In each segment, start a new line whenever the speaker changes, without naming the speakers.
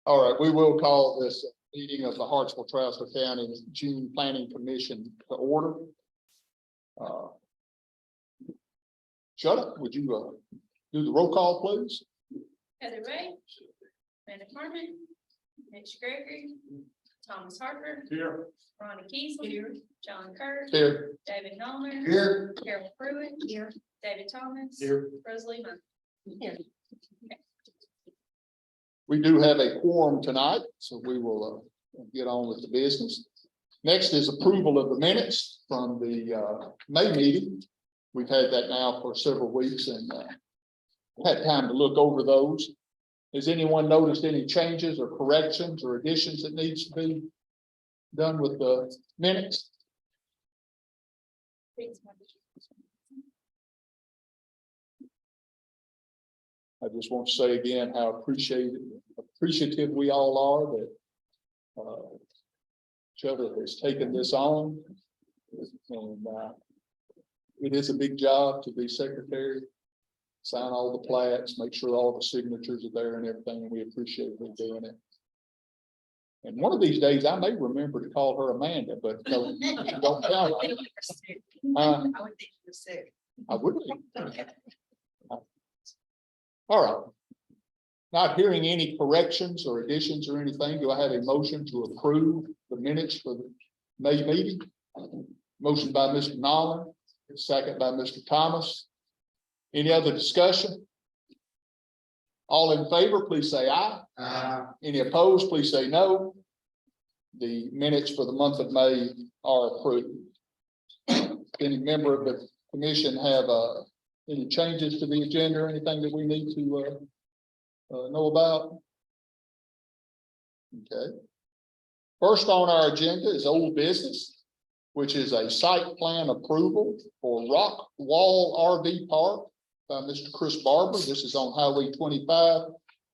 All right, we will call this meeting of the Hartsville Travisville County June Planning Commission to order. Shut would you do the roll call, please?
Heather Ray, Amanda Carmen, Mitch Gregory, Thomas Harper,
Here.
Ronnie Keesley, here. John Kerr,
Here.
David Nolan,
Here.
Carol Pruitt, here. David Thomas,
Here.
Rosalie Hunt. Here.
We do have a quorum tonight, so we will get on with the business. Next is approval of the minutes from the May meeting. We've had that now for several weeks and had time to look over those. Has anyone noticed any changes or corrections or additions that needs to be done with the minutes? I just want to say again how appreciative we all are that Trevor has taken this on. And it is a big job to be secretary, sign all the plats, make sure all the signatures are there and everything, and we appreciate her doing it. And one of these days, I may remember to call her Amanda, but don't count on it.
I would think you were sick.
I would. All right. Not hearing any corrections or additions or anything, do I have a motion to approve the minutes for the May meeting? Motion by Mr. Nolan, second by Mr. Thomas. Any other discussion? All in favor, please say aye. Aye. Any opposed, please say no. The minutes for the month of May are approved. Any member of the commission have any changes to the agenda or anything that we need to know about? Okay. First on our agenda is old business, which is a site plan approval for Rock Wall RV Park by Mr. Chris Barber. This is on Highway 25,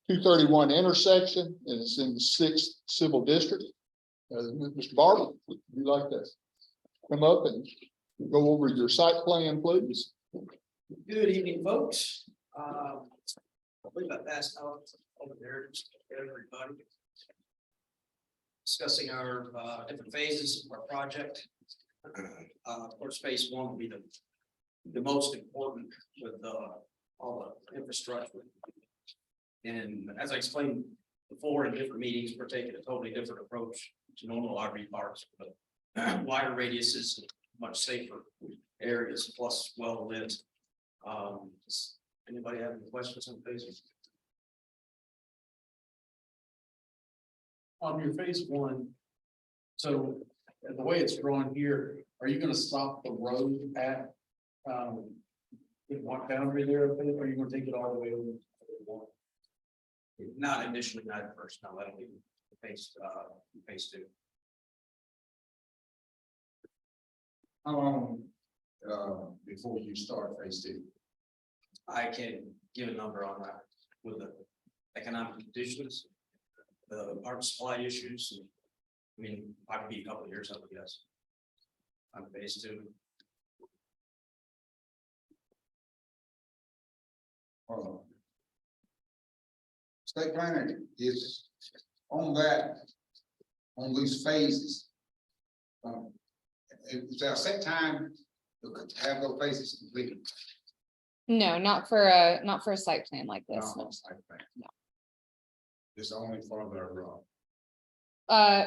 231 intersection, and it's in the 6th Civil District. Mr. Barber, would you like to come up and go over your site plan, please?
Good evening, folks. I believe I passed out over there just to everybody. Discussing our different phases of our project. Of course, phase one will be the most important with all the infrastructure. And as I explained before in different meetings, we're taking a totally different approach to normal RV parks, but wider radiuses, much safer areas, plus well lit. Does anybody have any questions on phases?
On your phase one, so the way it's drawn here, are you gonna stop the road at one boundary there, or are you gonna take it all the way over?
Not initially, not at first, no, that'll be phase two.
How long before you start phase two?
I can give a number on that with the economic conditions, the park supply issues. I mean, I could be a couple of years, I would guess. On phase two.
State planning is on that, on these phases. Is there a set time to have those phases completed?
No, not for a site plan like this.
No, site plan.
No.
It's only for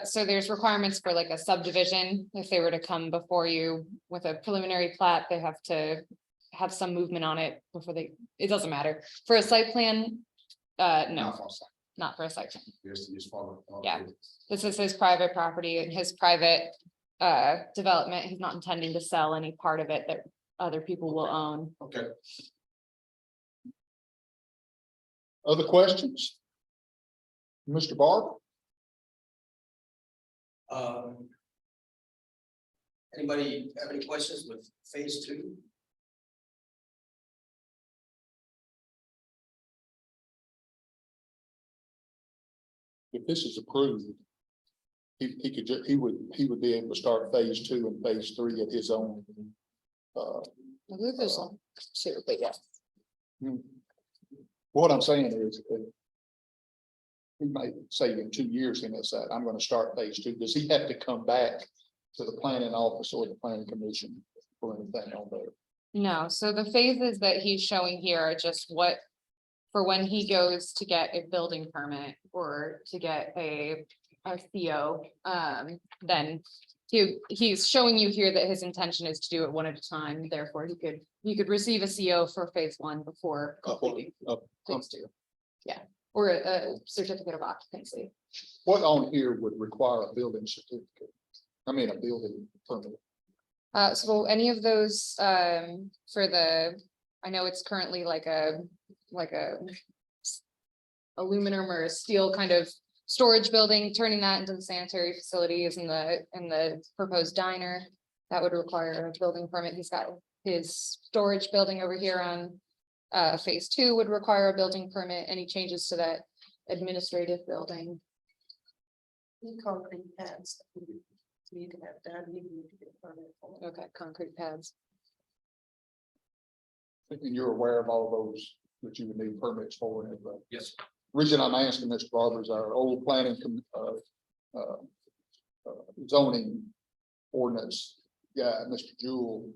So there's requirements for like a subdivision. If they were to come before you with a preliminary plat, they have to have some movement on it before it doesn't matter. For a site plan, no, not for a site plan.
Just for
Yeah. This is his private property and his private development. He's not intending to sell any part of it that other people will own.
Okay.
Other questions? Mr. Barber?
Anybody have any questions with phase two?
If this is approved, he would be able to start phase two and phase three at his own.
I believe there's one too, but yeah.
What I'm saying is, he might say in 2 years, he may say, I'm gonna start phase two. Does he have to come back to the planning office or the planning commission for anything on there?
No, so the phases that he's showing here are just what. For when he goes to get a building permit or to get a CO, then. He's showing you here that his intention is to do it one at a time, therefore he could receive a CO for phase one before completing phase two. Yeah, or a certificate of occupancy.
What on here would require a building certificate? I mean, a building permit.
So any of those, for the, I know it's currently like a aluminum or a steel kind of storage building, turning that into the sanitary facilities in the proposed diner. That would require a building permit. He's got his storage building over here on phase two would require a building permit. Any changes to that administrative building?
Concrete pads. So you can have done, you need to get a permit for it.
Okay, concrete pads.
And you're aware of all those that you would need permits for and everything.
Yes,
Reason I'm asking Mr. Barber is our old planning zoning ordinance guy, Mr. Jewell,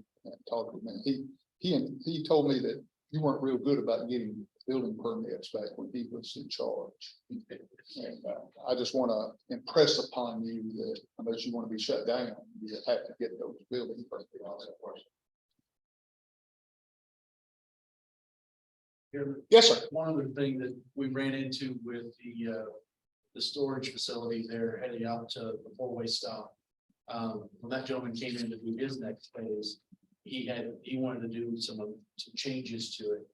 talked with me. He told me that you weren't real good about getting building permits back when he was in charge. And I just want to impress upon you that unless you want to be shut down, you have to get those building permits.
Here,
Yes, sir.
one other thing that we ran into with the storage facility there heading out to the four-way stop. When that gentleman came in to do his next phase, he wanted to do some changes to it.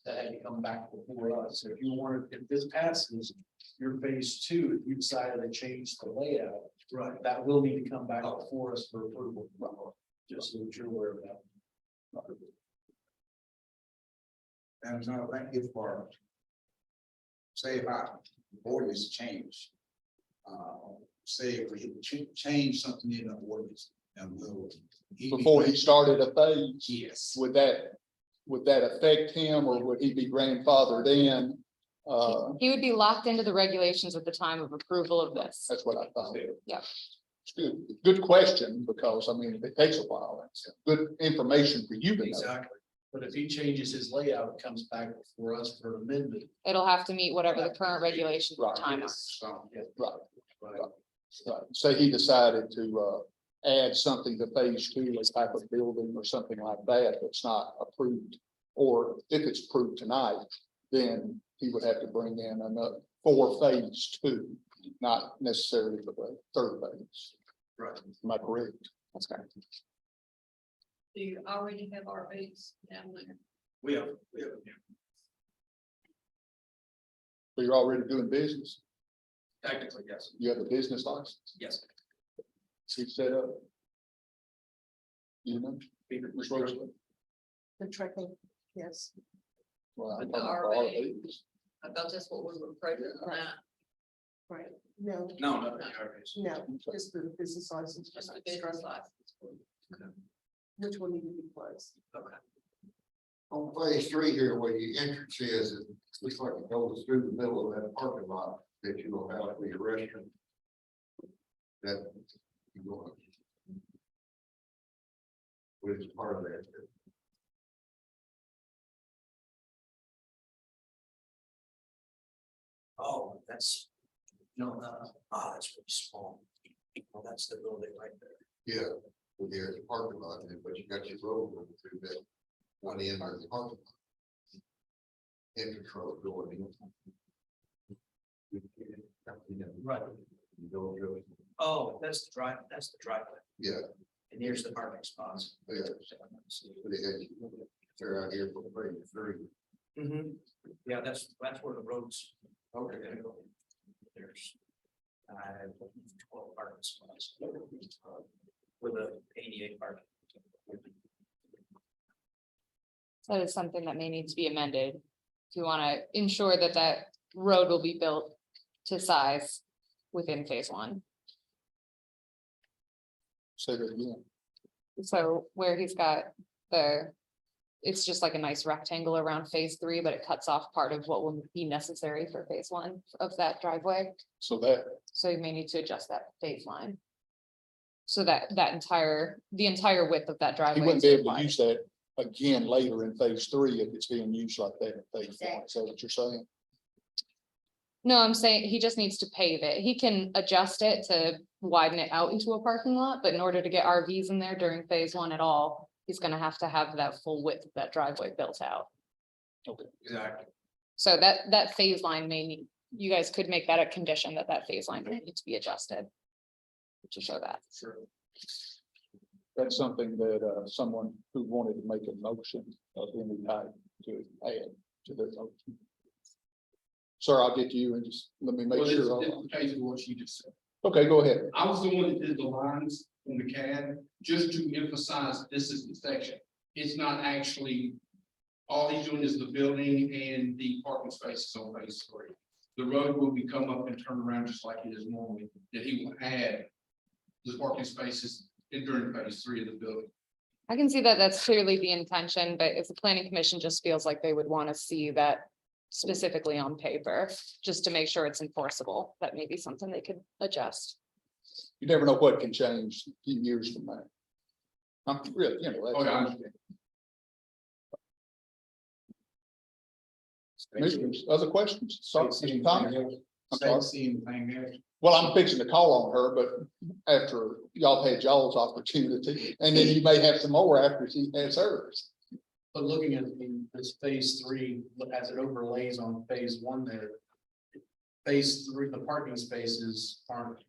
That had to come back before us. If this passes, your phase two, if you decided to change the layout, right, that will need to come back before us for approval. Just so that you're aware of that.
And another thing, if for, say if our ordinance change, say if we change something in the ordinance and we'll.
Before he started a phase,
Yes.
would that affect him or would he be grandfathered in?
He would be locked into the regulations at the time of approval of this.
That's what I thought.
Yeah.
It's good question, because I mean, it takes a while. It's good information for you to know.
Exactly. But if he changes his layout, it comes back before us for amendment.
It'll have to meet whatever the current regulations at the
Right.
time are.
So, yeah,
Right,
right.
right. Say he decided to add something to phase two, a type of building or something like that, that's not approved. Or if it's approved tonight, then he would have to bring in another for phase two, not necessarily for the third phase.
Right.
Am I correct?
That's correct.
Do you already have RVs down there?
we have.
So you're already doing business?
Technically, yes,
You have a business license?
yes.
You set up? You know? Ms. Roseman?
The trucking, yes.
Well, I'm
But the
talking about
RV.
RVs.
I thought that's what we were pregnant on that. Right, no,
No, no.
no, just the business license. Just the business license. Which one need to be closed?
Okay.
On phase three here, where your entrance is, it looks like it goes through the middle of that parking lot that you will have for your restaurant. That you go. Which is part of that.
Oh, that's, that's really small. Well, that's the building right there.
Yeah, well, there's a parking lot in it, but you got your road going through that. On the end of the parking lot. Entrance road going in.
Right.
You go through it.
Oh, that's the driveway,
Yeah,
and here's the parking spots.
yeah. But they had you- they're out here for phase three.
Mhm. Yeah, that's where the roads. Okay. There's. 12 parking spots. With a ADA parking.
That is something that may need to be amended. If you want to ensure that that road will be built to size within phase one.
Say that again.
So where he's got the it's just like a nice rectangle around phase 3, but it cuts off part of what will be necessary for phase 1 of that driveway.
So that,
So you may need to adjust that phase line. So that the entire width of that
he
driveway.
wouldn't
is
be able to
required.
use that again later in phase 3 if it's being used like that in phase 1. Is that what you're saying?
No, I'm saying he just needs to pave it. He can adjust it to widen it out into a parking lot, but in order to get RVs in there during phase 1 at all, he's gonna have to have that full width of that driveway built out.
Exactly.
So that phase line may need, you guys could make that a condition that that phase line may need to be adjusted. To show that.
Sure.
That's something that someone who wanted to make a motion of any type to add to their motion. Sir, I'll get to you and just let me make
Well,
sure.
it's basically what she just said.
Okay, go ahead.
I was the one that did the lines on the CAD, just to emphasize this is the section. It's not actually, all he's doing is the building and the parking spaces on phase 3. The road will become up and turn around just like it is normally, that he will add the parking spaces during phase 3 of the building.
I can see that that's clearly the intention, but if the planning commission just feels like they would want to see that specifically on paper, just to make sure it's enforceable, that may be something they could adjust.
You never know what can change a few years from now. I'm really, you know,
Oh, yeah, I
that's.
understand.
Commissioners, other questions? Sorry, Mr. Thomas? I'm sorry.
Seeing thing there.
Well, I'm fixing to call on her, but after y'all had y'all's opportunity, and then you may have some more after she has hers.
But looking at this phase 3, as it overlays on phase 1 there. Phase 3, the parking spaces aren't,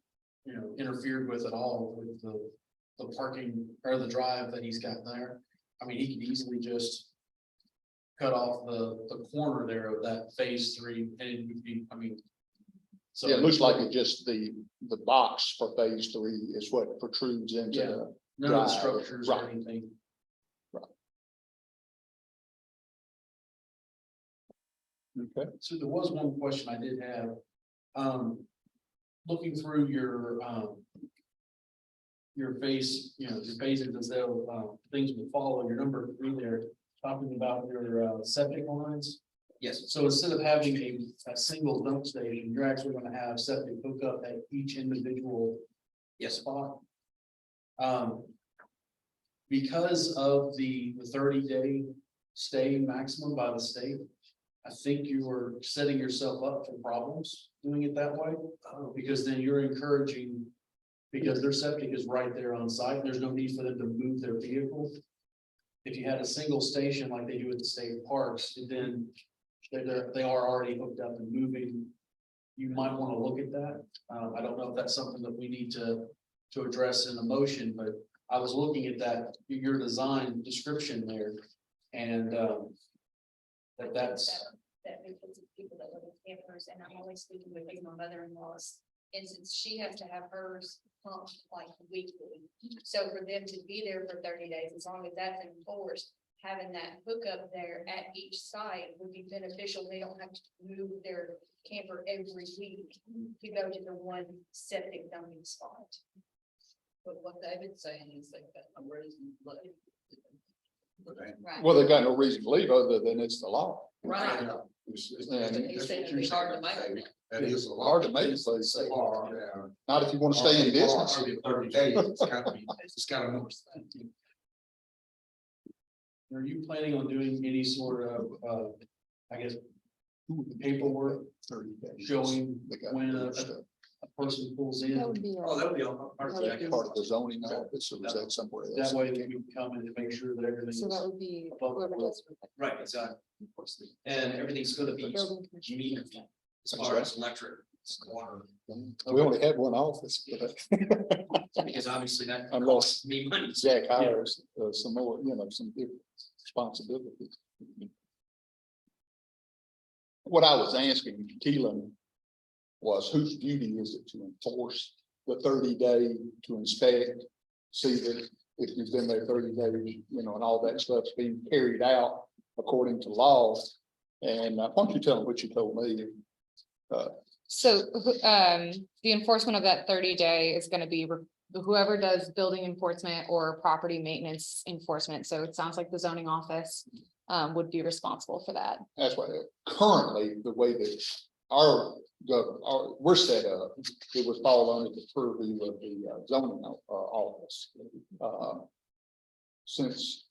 interfered with at all with the parking or the drive that he's got there. I mean, he could easily just cut off the corner there of that phase 3 and it would be, so.
Yeah, it looks like it just the box for phase 3 is what protrudes into
Yeah.
the.
None of the
Right,
structures or
right.
anything.
Okay,
So there was one question I did have. Looking through your phase, your phases as though, things would follow your number 3 there, talking about your, septic lines.
Yes,
So instead of having a single dump station, you're actually gonna have septic hookup at each individual
yes,
spot. Because of the 30-day stay maximum by the state, I think you are setting yourself up for problems doing it that way. Because then you're encouraging, because their septic is right there on site, there's no need for them to move their vehicle. If you had a single station like they do at the state parks, then they are already hooked up and moving. You might want to look at that. I don't know if that's something that we need to address in a motion, but I was looking at that, your design description there. And that's,
That because of people that live in campers, and I'm always speaking with my mother-in-law's, and since she has to have hers pumped like weekly. So for them to be there for 30 days, as long as that's enforced, having that hookup there at each site would be beneficial. They don't have to move their camper every week to go to the one septic dumping spot. But what David's saying is they've got a reason to leave. Right.
well, they've got no reason to leave other than it's the law.
Right.
And
He said it'd be hard to make.
That is
hard to make, so
It's hard, yeah.
not if you want to stay in business.
30 days, it's gotta move.
are you planning on doing any sort of, I guess, paperwork showing
They got
when
their
a
stuff.
person pulls in?
That would be,
oh, that would be all.
That would
Is that part of the zoning office or is that somewhere else?
That way they can come in and make sure that everything's.
so that would be.
Above
whoever
board.
does
Right, exactly. And everything's gonna be
building commission.
metered as far as electric, water,
We only had one office, but
because obviously that
Unless-
costs me money.
Jack hires some more, some different responsibilities. What I was asking Keelan was whose duty is it to enforce the 30-day to inspect? See that if you've been there 30 days, and all that stuff's being carried out according to law. And why don't you tell them what you told me?
So, the enforcement of that 30-day is gonna be whoever does building enforcement or property maintenance enforcement. So it sounds like the zoning office would be responsible for that.
That's why currently, the way that we're set up, it would fall under the purview of the zoning office. Since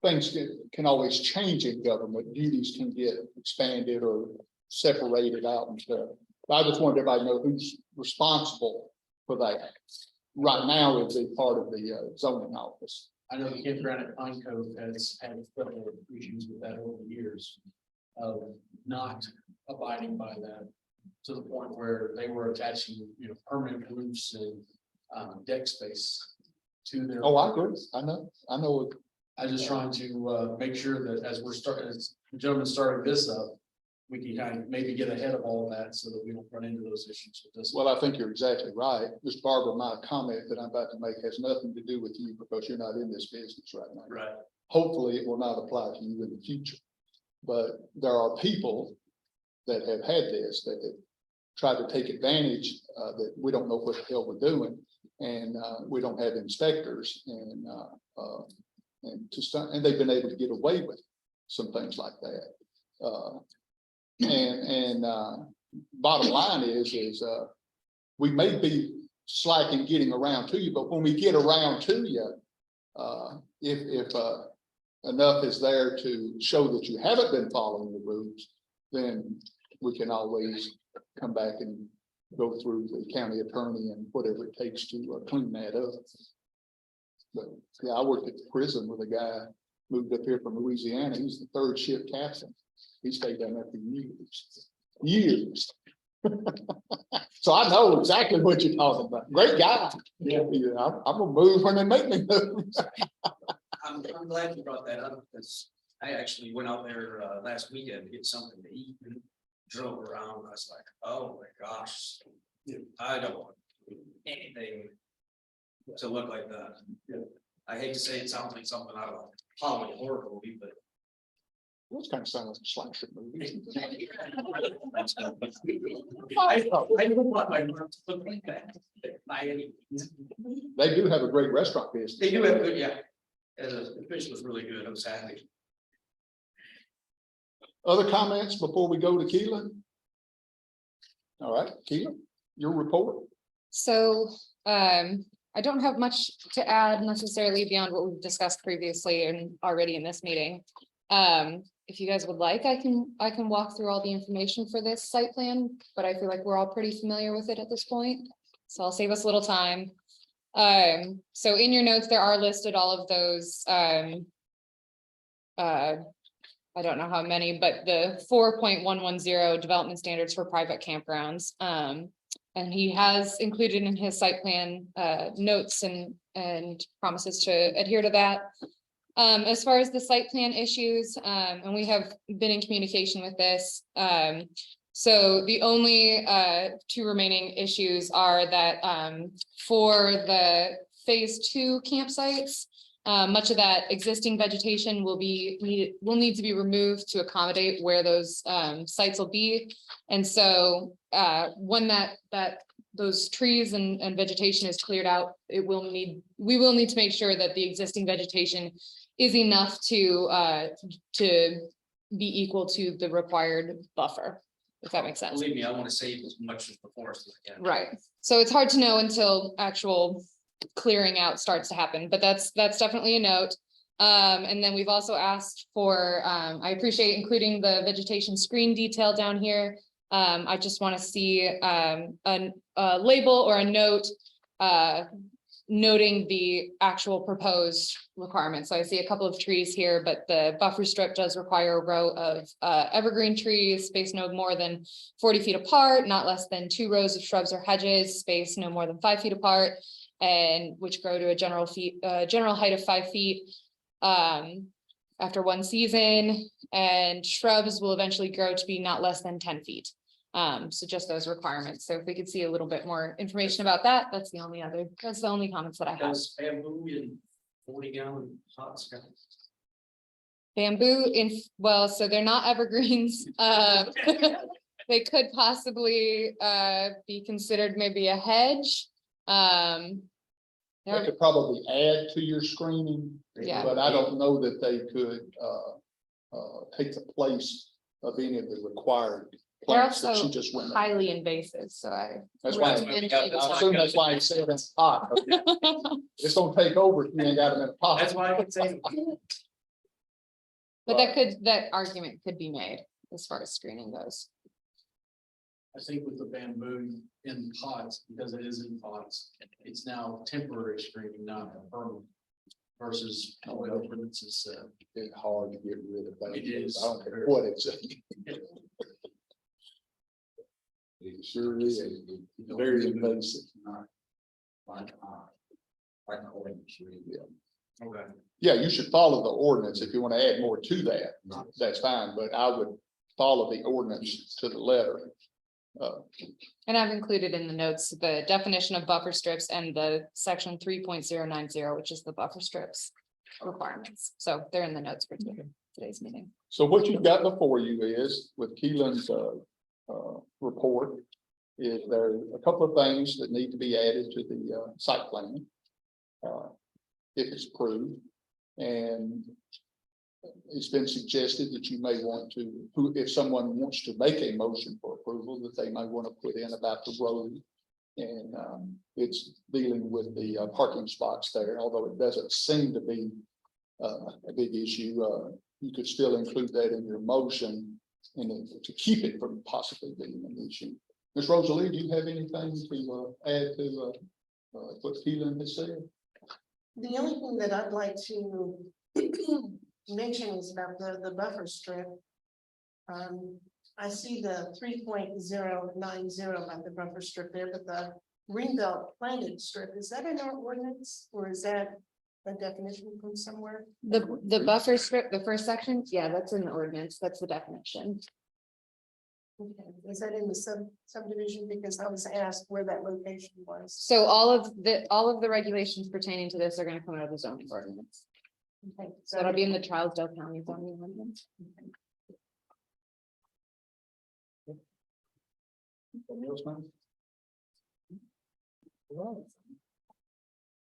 things can always change in government, duties can get expanded or separated out and stuff. I just wanted everybody to know who's responsible for that. Right now, it's a part of the zoning office.
I know the campground at Pine Cove has had several issues with that over the years of not abiding by that to the point where they were attaching, permanent roofs and deck space to their.
Oh, I agree. I know.
I'm just trying to make sure that as the gentleman starting this up, we can kind of maybe get ahead of all of that so that we don't run into those issues with this.
Well, I think you're exactly right. Mr. Barber, my comment that I'm about to make has nothing to do with you because you're not in this business right now.
Right.
Hopefully, it will not apply to you in the future. But there are people that have had this, that have tried to take advantage, that we don't know what the hell we're doing. And we don't have inspectors and they've been able to get away with some things like that. Bottom line is we may be slack in getting around to you, but when we get around to you, if enough is there to show that you haven't been following the rules, then we can always come back and go through the county attorney and whatever it takes to clean that up. But yeah, I worked at the prison with a guy moved up here from Louisiana. He's the third shift captain. He stayed down there for years. So I know exactly what you're talking about. Great guy. Yeah, I'm gonna move when they make me move.
I'm glad you brought that up because I actually went out there last weekend to get something to eat and drove around. I was like, oh my gosh, I don't want anything to look like that. I hate to say it sounds like something out of a Hollywood horror movie, but
Those kind of sound like a slasher movie.
I don't want my work to look like that by any means.
They do have a great restaurant business.
They do have good, yeah. The fish was really good. I was happy.
Other comments before we go to Keelan? All right, Keelan, your report.
So I don't have much to add necessarily beyond what we've discussed previously and already in this meeting. If you guys would like, I can walk through all the information for this site plan, but I feel like we're all pretty familiar with it at this point. So I'll save us a little time. So in your notes, there are listed all of those. I don't know how many, but the 4.110 development standards for private campgrounds. And he has included in his site plan notes and promises to adhere to that. As far as the site plan issues, and we have been in communication with this. So the only two remaining issues are that for the phase 2 campsites, much of that existing vegetation will need to be removed to accommodate where those sites will be. And so when those trees and vegetation is cleared out, we will need to make sure that the existing vegetation is enough to be equal to the required buffer, if that makes sense.
Believe me, I want to save as much as the forest as I can.
Right. So it's hard to know until actual clearing out starts to happen, but that's definitely a note. And then we've also asked for, I appreciate including the vegetation screen detail down here. I just want to see a label or a note noting the actual proposed requirements. So I see a couple of trees here, but the buffer strip does require a row of evergreen trees, spaced no more than 40 feet apart, not less than 2 rows of shrubs or hedges, spaced no more than 5 feet apart, and which grow to a general height of 5 feet after 1 season, and shrubs will eventually grow to be not less than 10 feet. So just those requirements. So if we could see a little bit more information about that, that's the only comments that I have.
Does bamboo in 40-gallon pots?
Bamboo so they're not evergreens. They could possibly be considered maybe a hedge.
They
there-
could probably add to your screening,
Yeah.
but I don't know that they could, take the place of any of the required
They're
plants that she
also
just went. over.
highly invasive, so I.
That's why,
That's why we got
I assume that's why he said it's hot. It's gonna take over if you ain't got them in a pot.
That's why I can say.
But that argument could be made as far as screening goes.
I think with the bamboo in pots, because it is in pots, it's now temporary screening, not permanent. Versus oil, for instance,
It's hard to get rid of that.
It is.
I don't care what it's. It sure is. Very invasive.
Okay.
Yeah, you should follow the ordinance. If you want to add more to that, that's fine, but I would follow the ordinance to the letter.
And I've included in the notes the definition of buffer strips and the section 3.090, which is the buffer strips requirements. So they're in the notes for today's meeting.
So what you've got before you is with Keelan's report. Is there a couple of things that need to be added to the site plan? If it's approved, and it's been suggested that you may want to, if someone wants to make a motion for approval, that they might want to put in about the road. And it's dealing with the parking spots there, although it doesn't seem to be a big issue. You could still include that in your motion and then to keep it from possibly being an issue. Ms. Rosalie, do you have anything to add to what Keelan has said?
The only thing that I'd like to mention is about the buffer strip. I see the 3.090 about the buffer strip there, but the greenbelt planted strip, is that in our ordinance or is that a definition from somewhere?
The buffer strip, the first section, yeah, that's in the ordinance. That's the definition.
Okay. Is that in the subdivision? Because I was asked where that location was.
So all of the regulations pertaining to this are gonna come out of the zoning ordinance.
Okay.
So it'll be in the Charlesdale County zoning ordinance.
Anything else, ma'am? All right.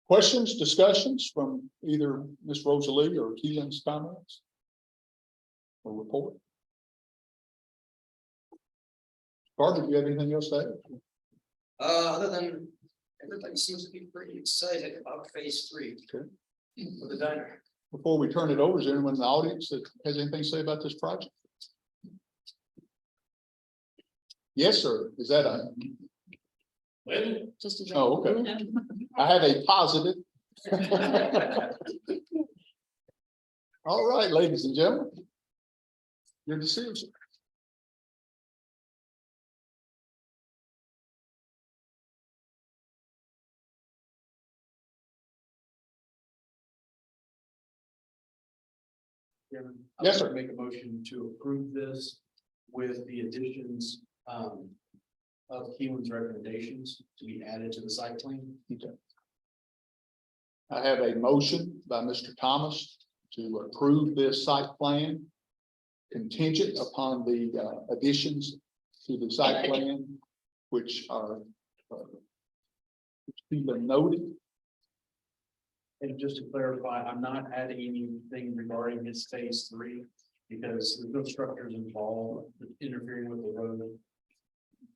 Questions, discussions from either Ms. Rosalie or Keelan's comments? Or report? Carter, do you have anything else to add?
Other than everybody seems to be pretty excited about phase 3.
Okay.
For the diner.
Before we turn it over, is there anyone in the audience that has anything to say about this project? Yes, sir. Is that a,
Just as.
oh, okay. I have a positive. All right, ladies and gentlemen. Your decision.
Chairman,
Yes,
I'd
sir.
like to make a motion to approve this with the additions of Keelan's recommendations to be added to the site plan.
Okay. I have a motion by Mr. Thomas to approve this site plan contingent upon the additions to the site plan, which are Keelan noted.
And just to clarify, I'm not adding anything regarding his phase 3 because there's no structures involved interfering with the road.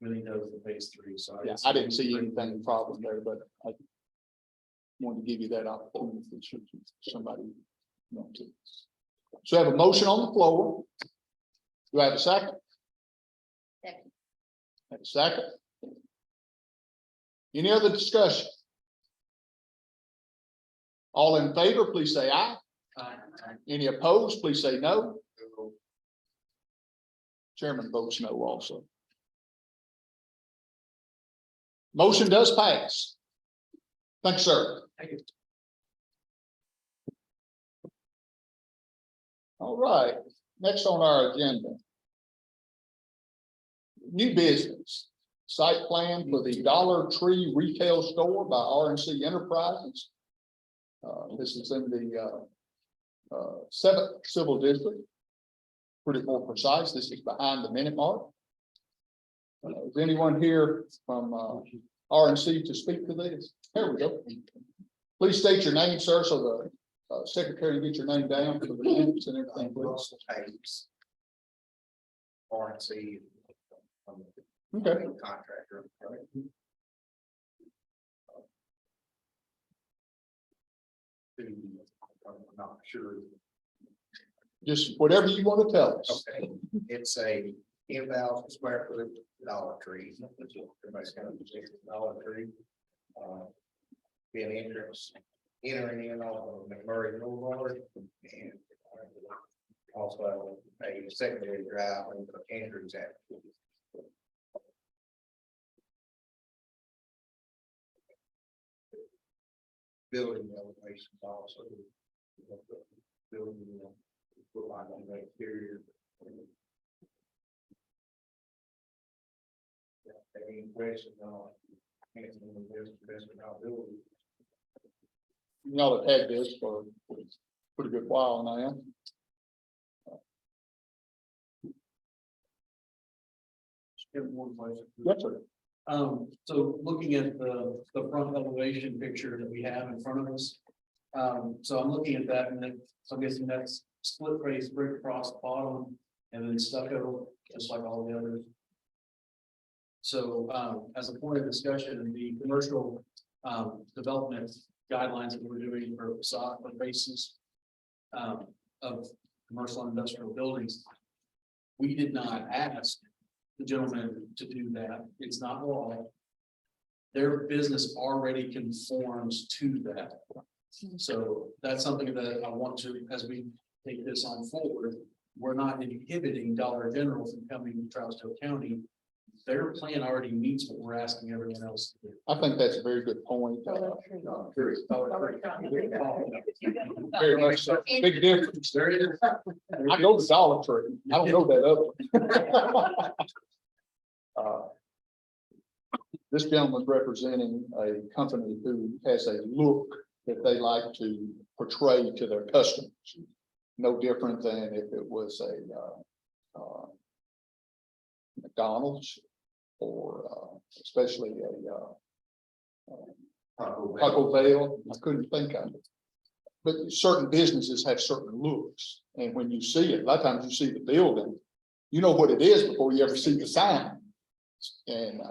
Really does the phase 3, so.
Yeah, I didn't see anything problem there, but I wanted to give you that opportunity should somebody want to. So I have a motion on the floor. Do I have a second?
Second.
Have a second? Any other discussion? All in favor, please say aye. Any opposed, please say no. Chairman votes no also. Motion does pass. Thanks, sir.
Thank you.
All right, next on our agenda. New business, site plan for the Dollar Tree retail store by RNC Enterprises. This is in the 7th Civil District. Pretty more precise, this is behind the Minute Mark. Is anyone here from RNC to speak to this? There we go. Please state your name, sir, so the secretary can get your name down for the minutes and everything, please.
RNC.
Okay.
Contractor. I'm not sure.
Just whatever you want to tell us.
Okay, it's a 10,000 square foot Dollar Tree. Everybody's got a Dollar Tree. Being entrance, entering in off of McMurray Boulevard and also a secondary drive into Andrews Avenue. Building elevations also. Building, put light on the exterior. Any questions on? Anything with this, best of our ability.
Y'all have had this for a pretty good while now.
Have one question.
Yes, sir.
So looking at the front elevation picture that we have in front of us. So I'm looking at that and then, so I'm guessing that's split face brick across the bottom and then stucco, just like all the others. So, as a point of discussion, the commercial, development guidelines that we're doing for facade bases. Of commercial and industrial buildings. We did not ask the gentleman to do that. It's not law. Their business already conforms to that. So that's something that I want to, as we take this on forward, we're not inhibiting Dollar General from coming to Trousdale County. Their plan already meets what we're asking everyone else to do.
I think that's a very good point. Very much so. Big difference.
There it is.
I go to Dollar Tree. I don't know that other. This gentleman's representing a company who has a look that they like to portray to their customers. No different than if it was a McDonald's or especially a Taco Bell. I couldn't think of it. But certain businesses have certain looks, and when you see it, a lot of times you see the building, you know what it is before you ever see the sign. And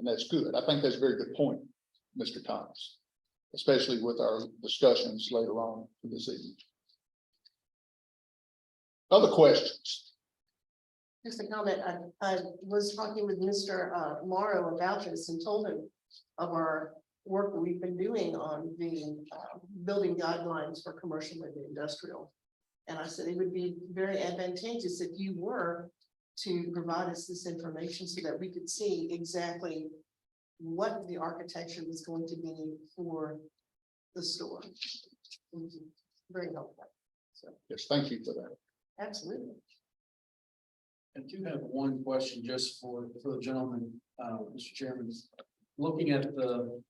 that's good. I think that's a very good point, Mr. Thomas, especially with our discussions later on this evening. Other questions?
Just a comment, I was talking with Mr. Morrow about this and told him of our work that we've been doing on the building guidelines for commercial and industrial. And I said it would be very advantageous if you were to provide us this information so that we could see exactly what the architecture was going to be for the store. Very helpful. So,
Yes, thank you for that.
absolutely.
I do have one question just for the gentleman, Mr. Chairman. Looking at the,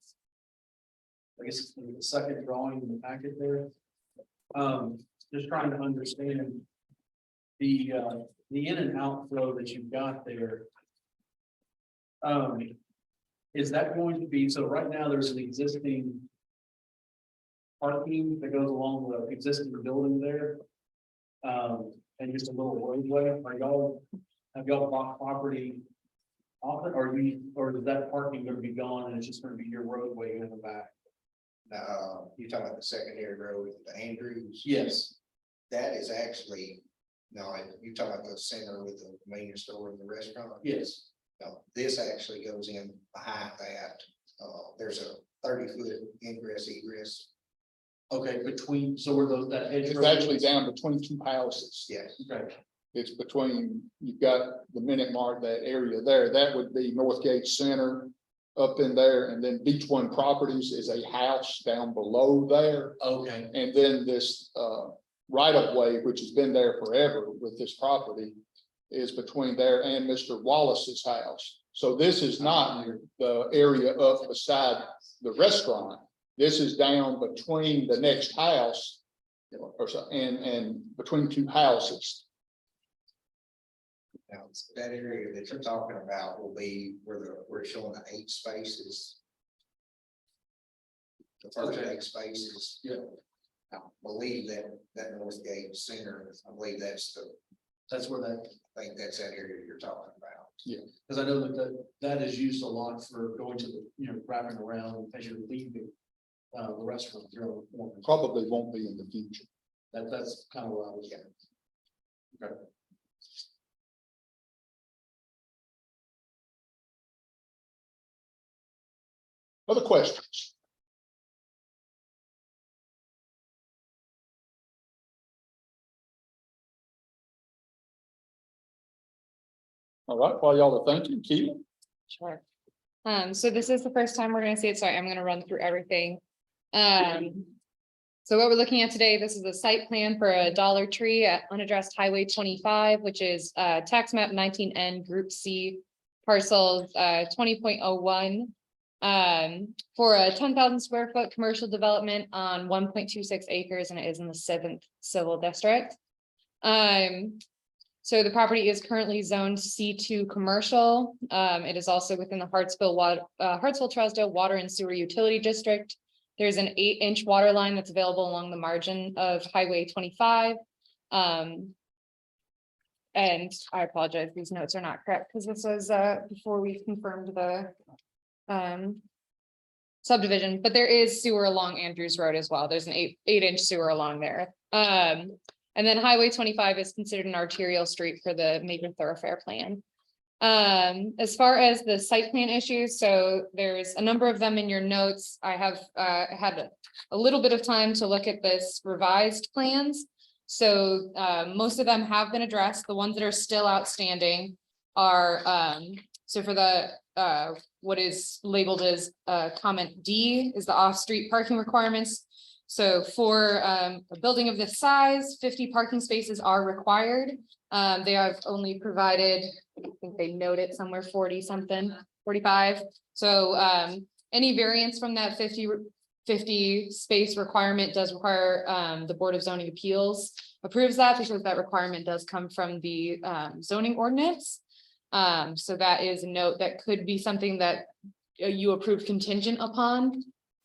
I guess, the second drawing in the packet there. Just trying to understand the in and out flow that you've got there. Is that going to be, so right now there's an existing parking that goes along the existing building there. And just a little roadway, have y'all bought property off it, or is that parking gonna be gone and it's just gonna be your roadway in the back?
You're talking about the secondary road, the Andrews?
Yes.
That is actually, no, you're talking about the center with the convenience store and the restaurant?
Yes.
No, this actually goes in behind that. There's a 30-foot ingress egress.
Okay, between, so where those, that edge.
It's
road
actually
is?
down between two houses.
Yes.
Okay,
It's between, you've got the Minute Mart, that area there, that would be Northgate Center up in there, and then Beach One Properties is a house down below there.
okay,
And then this right of way, which has been there forever with this property, is between there and Mr. Wallace's house. So this is not the area up beside the restaurant. This is down between the next house, or so, and between two houses.
Now, that area that you're talking about will be where we're showing the 8 spaces. The first
Okay.
8 spaces.
Yeah.
I believe that North Gate Center, I believe that's
That's where that,
I think that's that area you're talking about.
because I know that is used a lot for going to the, wrapping around as you're leaving. The restaurant,
Probably won't be in the future.
that's kind of where I was getting. Okay.
Other questions? All right, while y'all are thinking, Keely,
Sure. So this is the first time we're gonna see it, so I'm gonna run through everything. So what we're looking at today, this is a site plan for a Dollar Tree at unaddressed Highway 25, which is tax map 19N Group C parcels 20.01. For a 10,000 square foot commercial development on 1.26 acres, and it is in the 7th Civil District. So the property is currently zoned C2 commercial. It is also within the Hartsville-Trousdale Water and Sewer Utility District. There's an 8-inch water line that's available along the margin of Highway 25. And I apologize, these notes are not correct because this was before we confirmed the subdivision, but there is sewer along Andrews Road as well. There's an 8-inch sewer along there. And then Highway 25 is considered an arterial street for the major thoroughfare plan. As far as the site plan issues, so there's a number of them in your notes. I have had a little bit of time to look at this revised plans. So most of them have been addressed. The ones that are still outstanding are, so for the what is labeled as comment D is the off-street parking requirements. So for a building of this size, 50 parking spaces are required. They have only provided, I think they note it somewhere 40 something, 45. So any variance from that 50 space requirement does require the Board of Zoning Appeals approves that, because that requirement does come from the zoning ordinance. So that is a note that could be something that you approve contingent upon.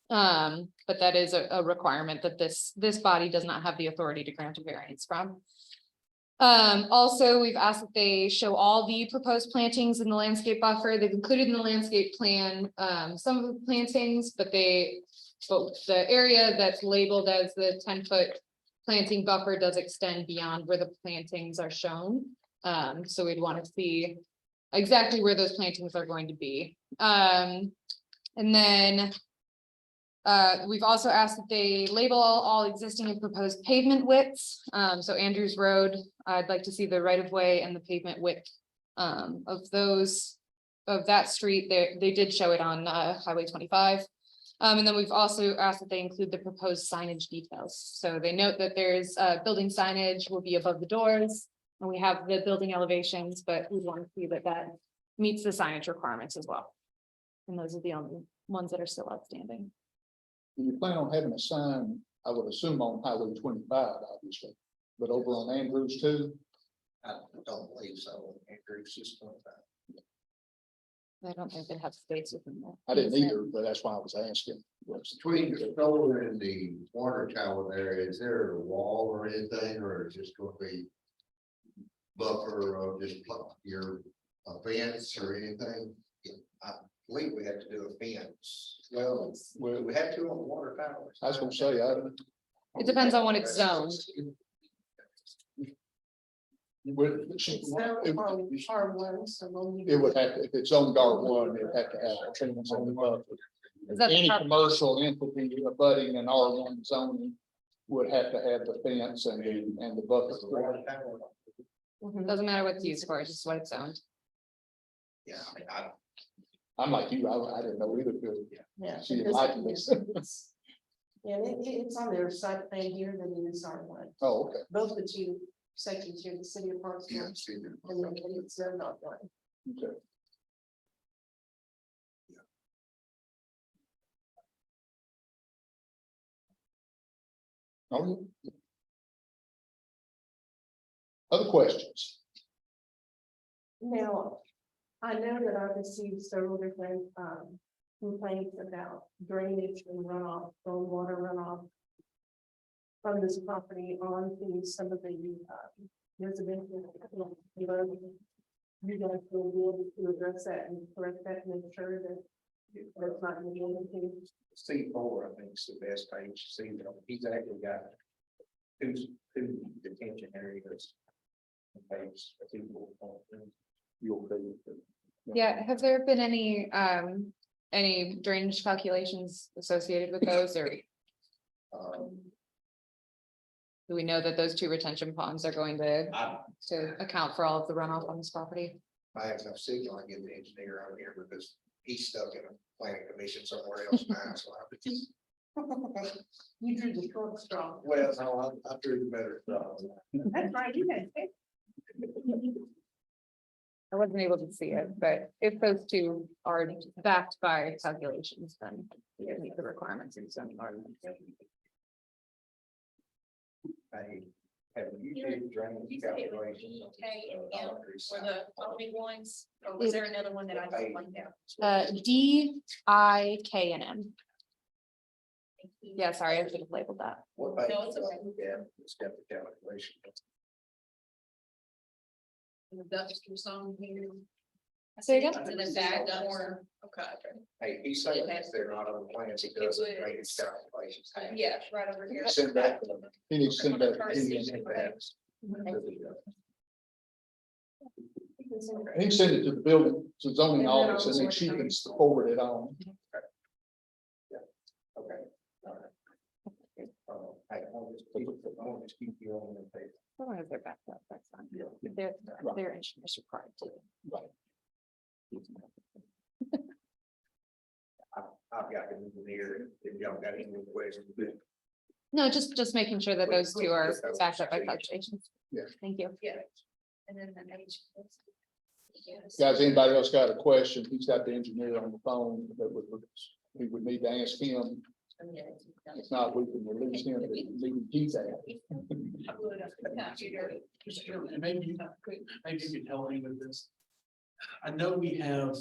But that is a requirement that this body does not have the authority to grant a variance from. Also, we've asked that they show all the proposed plantings in the landscape buffer. They've included in the landscape plan some of the plantings, but the area that's labeled as the 10-foot planting buffer does extend beyond where the plantings are shown. So we'd want to see exactly where those plantings are going to be. And then we've also asked that they label all existing and proposed pavement widths. So Andrews Road, I'd like to see the right of way and the pavement width of that street. They did show it on Highway 25. And then we've also asked that they include the proposed signage details. So they note that there's building signage will be above the doors, and we have the building elevations, but we want to see that that meets the signage requirements as well. And those are the only ones that are still outstanding.
you plan on having a sign, I would assume on Highway 25, obviously, but over on Andrews too?
I don't believe so. Andrew's just 25.
I don't think they have space within that.
I didn't either, but that's why I was asking.
Between the solar and the water tower there, is there a wall or anything, or is it just gonna be buffer of just your fence or anything?
I believe we have to do a fence.
Well,
We have to on the water towers.
I was gonna say,
It depends on what it's zoned.
It's now R1, so we'll need.
it would have, to if it's zoned R1, it'd have to have a fence on the buffer.
Is that the
Any
prop-
commercial entity abutting an R1 zoning would have to have the fence and the buffer.
Water tower.
Mhm.
Doesn't matter what it's used for, it's just what it's zoned.
Yeah, I mean,
I'm like you, I didn't know either.
Yeah.
See,
because
I-
it's- Yeah, it's on their site plan here that it is R1,
Oh, okay.
both the two sections here, the city of
yeah,
Parksville,
see that.
and then it's not one.
Okay. Oh, yeah. Other questions?
Now, I know that I've received several different, complaints about drainage and runoff, stormwater runoff from this property onto some of the, residential. You guys will be able to address that and correct that and make sure that that's not going to be anything.
C4, I think, is the best page to see that. He's actually got two detention areas. Page C4.
You'll be with it.
Yeah, have there been any drainage calculations associated with those, or do we know that those two retention ponds are going to account for all of the runoff on this property?
I have no signal, I get the engineer out here because he's stuck in a planning commission somewhere else now, so
You drew the short straw.
well, no, I drew the better stuff.
That's right, you guys.
I wasn't able to see it, but if those two are backed by calculations, then we meet the requirements in zoning ordinance.
Have you did drainage calculations?
K and M for the only ones, or was there another one that I just blanked out?
D, I, K, and M. Yeah, sorry, I should have labeled that.
What page?
No, it's okay.
Yeah, it's got the calculation.
The dumpster zone here.
Say again?
To the back or, okay.
Hey, he's saying that they're not on the plans, he does
It
drainage
was-
calculations.
Yeah, right over here.
Send that to them.
He needs to send that.
First
He
issue.
can send it to the building, to zoning office, and then she can forward it on.
Okay. All right. Hey, I'll just keep you on the page.
As long as they're backed up, that's fine. Their engineers required to.
I've got an engineer, if y'all got any questions.
No, just making sure that those two are backed up by calculations.
Yeah.
Thank you.
Yeah. And then the next. Yes.
Guys, anybody else got a question? He's got the engineer on the phone that we would need to ask him. If not, we can release him, but leave he's at.
And maybe you could help me with this. I know we have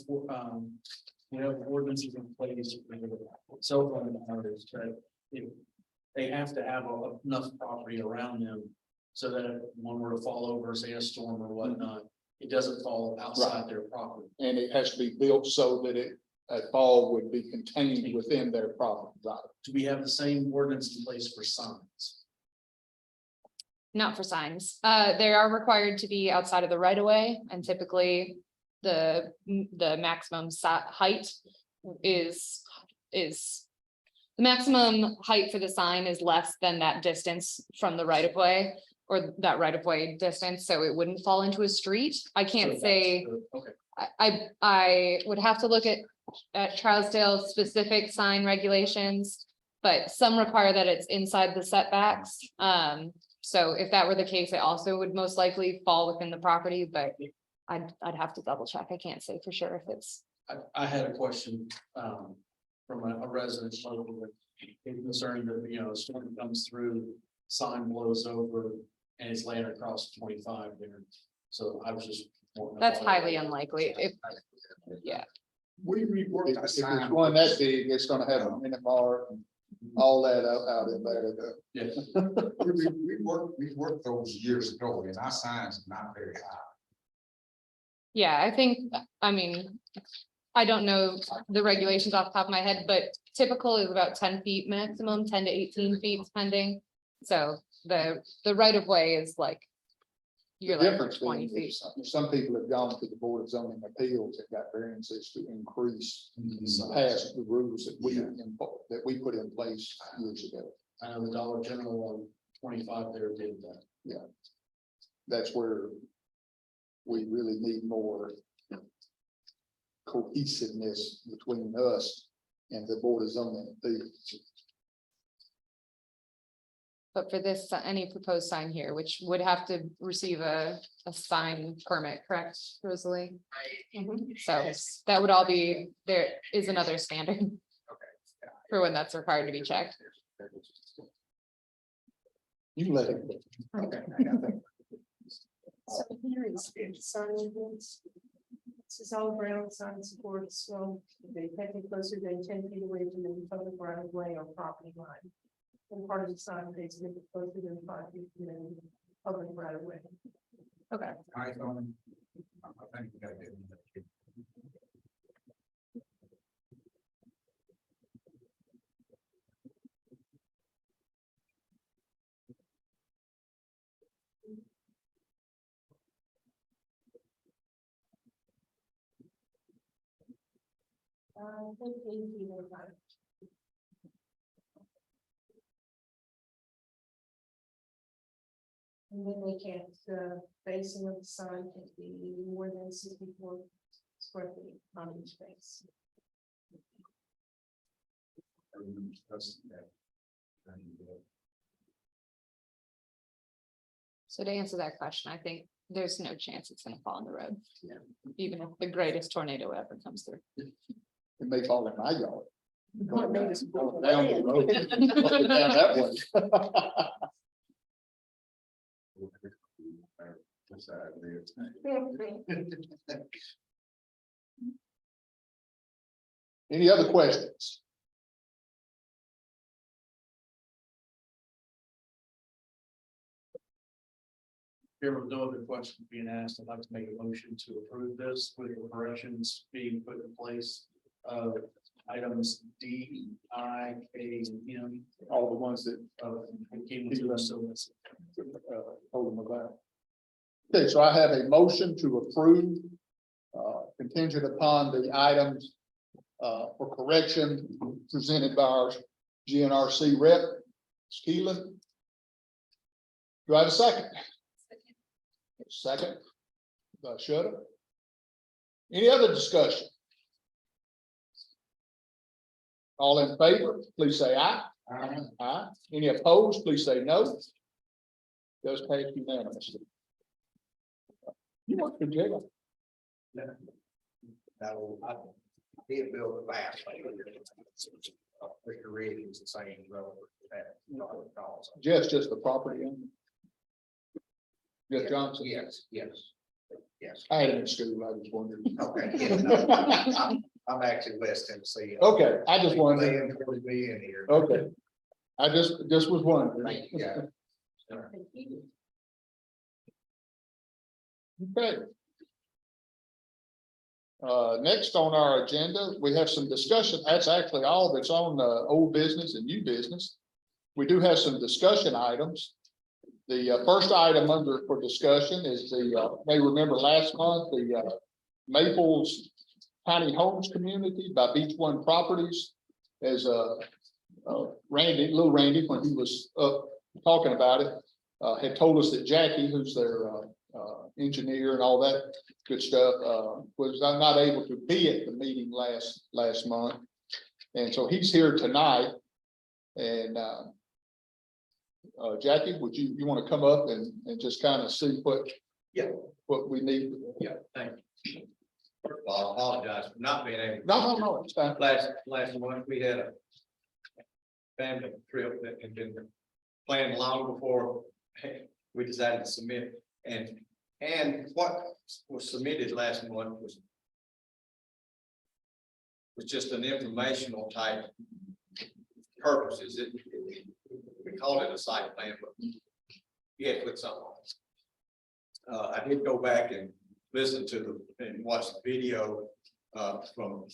ordinances in place, cell phone towers, but they have to have enough property around them. So that if one were to fall over, say a storm or whatnot, it doesn't fall outside their property.
And it has to be built so that a fall would be contained within their property.
Do we have the same ordinance in place for signs?
Not for signs. They are required to be outside of the right of way, and typically the maximum height is the maximum height for the sign is less than that distance from the right of way, or that right of way distance, so it wouldn't fall into a street. I can't say,
Okay,
I would have to look at Trousdale specific sign regulations, but some require that it's inside the setbacks. So if that were the case, it also would most likely fall within the property, but I'd have to double check. I can't say for sure if it's.
I had a question, from a resident locally, concerned that, a storm comes through, sign blows over, and it's laying across 25 there. So I was just.
That's highly unlikely. Yeah,
We reworked. If it's going that big, it's gonna have a minute bar and all that out in there.
Yeah,
We worked those years ago and our signs are not very high.
yeah, I mean, I don't know the regulations off the top of my head, but typical is about 10 feet maximum, 10 to 18 feet depending. So the right of way is like. You're
The
like
difference
20
being,
feet.
some people have gone to the Board of Zoning Appeals that got variances to increase
Mm-hmm.
past the rules that we put in place years ago.
I know the Dollar General on 25 there did that.
That's where we really need more cohesiveness between us and the Board of Zoning Appeals.
But for this, any proposed sign here, which would have to receive a sign permit, correct, Rosalie? So that would all be, there is another standard. For when that's required to be checked.
You let it.
Okay.
So here is the sign ordinance. This is all ground sign supports, so they can't be closer than 10 feet away from the public right of way or property line. And part of the sign is to be closer than 5 feet from the public right of way.
Okay.
I don't. I think we gotta get.
I think 8 feet or five. And then they can't, the facing of the sign can be more than 64 square feet on each face.
So to answer that question, I think there's no chance it's gonna fall in the road. Even if the greatest tornado ever comes through.
It may fall in my yard.
Well, maybe it's
Going down the road. Going down that way. Any other questions?
Here with no other questions being asked, I'd like to make a motion to approve this with the corrections being put in place. Items D, I, K, and M.
All the ones that
Came to us, so it's-
told them about. Okay, so I have a motion to approve, contingent upon the items for correction presented by our GNRC rep, Keelan. Do I have a second? Second. By Shutter. Any other discussion? All in favor, please say aye. Aye. Any opposed, please say no. Does pass unanimously. You work for jail.
No, I did build a bath. Mr. Reed is the same road that, calls.
Jeff's just the property owner. Jeff Johnson.
Yes, yes, yes.
I had him in school, I was wondering.
Okay, yeah, no, I'm actually West Tennessee.
Okay, I just wanted,
Laying for me in here.
okay. I just was wondering.
Thank you, guys.
Okay. Next on our agenda, we have some discussion. That's actually all that's on old business and new business. We do have some discussion items. The first item under for discussion is may remember last month, the Maples Tiny Homes Community by Beach One Properties. As Randy, little Randy, when he was talking about it, had told us that Jackie, who's their engineer and all that good stuff, was not able to be at the meeting last month. And so he's here tonight. And Jackie, would you want to come up and just kind of see what we need?
Yeah, thank you. First of all, I apologize for not being able.
No, it's fine.
Last month, we had a family trip that had been planned long before we decided to submit. And what was submitted last month was just an informational type purposes. We called it a site plan, but you had to put something on it. I did go back and listen to and watch the video from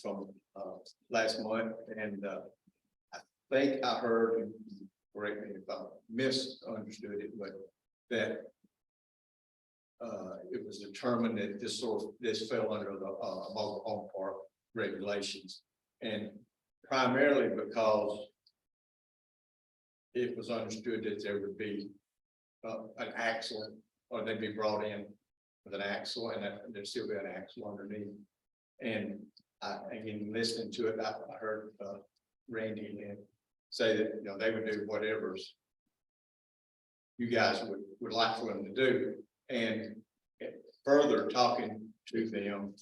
last month, and I think I heard, and correct me if I misunderstood it, but that it was determined that this fell under the mobile home park regulations, and primarily because it was understood that there would be an axle, or they'd be brought in with an axle, and there'd still be an axle underneath. And again, listening to it, I heard Randy say that, they would do whatever's you guys would like for them to do. And further talking to them,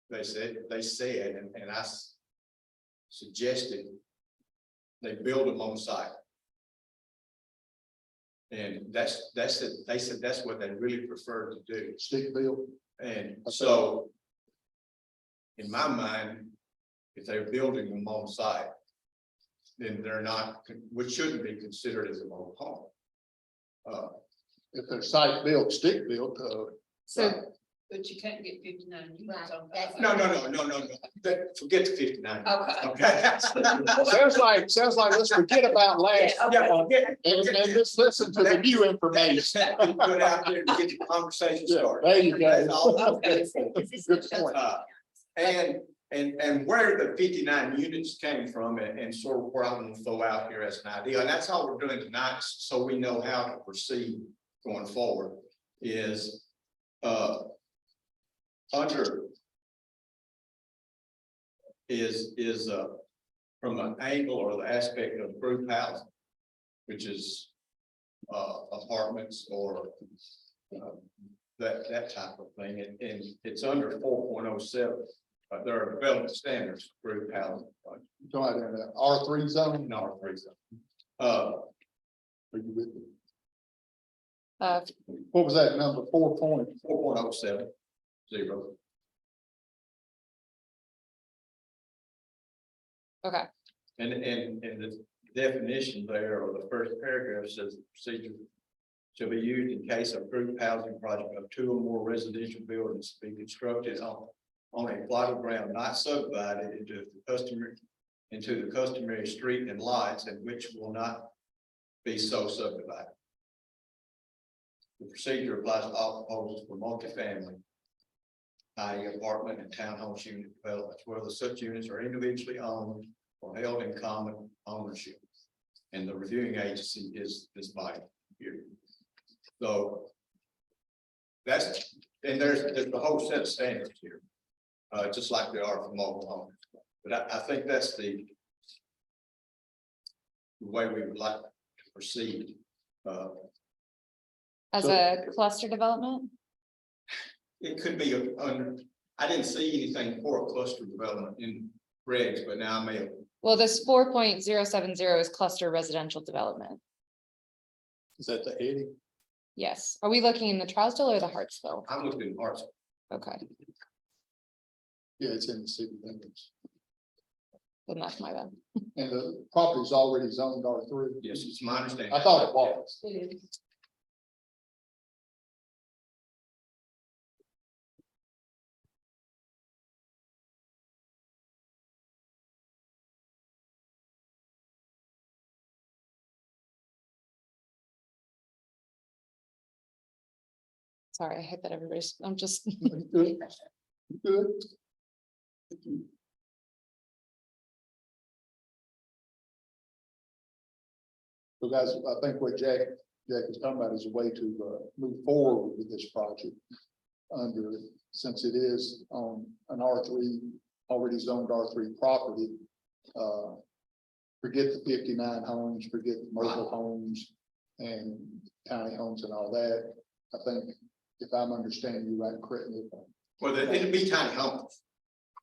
they said, and I suggested they build them on site. And that's it, they said that's what they really prefer to do.
Stick built.
And so. In my mind, if they're building them on site. Then they're not, which shouldn't be considered as a mobile home.
If they're site built, stick built,
So
But you can't get 59 units on that.
No, forget the 59.
Okay.
Okay.
sounds like let's forget about last.
Yeah,
And just listen to the new information.
Put out there to get the conversation
Yeah,
started.
there you
That's
go.
all I'm
Okay.
saying.
Good point.
And where the 59 units came from and sort of where I'm gonna throw out here as an idea, and that's all we're doing tonight, so we know how to proceed going forward, is under is from an angle or the aspect of group housing, which is apartments or that type of thing, and it's under 4.07. There are development standards for group housing,
Talking about an R3 zone.
in R3 zone.
Are you with me?
uh,
What was that number? 4.0?
4.07.
okay,
And the definition there, or the first paragraph says the procedure shall be used in case of group housing project of 2 or more residential buildings to be constructed on a plot of ground not subdivided into the customary street and lights, and which will not be so subdivided. The procedure applies to all proposals for multifamily, i.e. apartment and townhouse unit developments, whether such units are individually owned or held in common ownership. And the reviewing agency is this body here. So that's, and there's the whole set of standards here, just like there are for mobile homes. But I think that's the way we would like to proceed.
as
So-
a cluster development,
It could be under, I didn't see anything for a cluster development in regs, but now I may have.
well, this 4.070 is cluster residential development.
Is that the heading?
Yes, are we looking in the Trousdale or the Hartsville?
I'm looking at parts.
Okay,
Yeah, it's in the city limits.
then that's my bad.
And the property's already zoned R3.
Yes, it's my understanding.
I thought it was.
It is.
Sorry, I hate that everybody's, I'm just,
Good. Good. So guys, I think what Jack is talking about is a way to move forward with this project. Under, since it is on an R3, already zoned R3 property. Forget the 59 homes, forget the mobile homes and tiny homes and all that. I think if I'm understanding you right, correct me if I'm.
Well, it'd be tiny homes,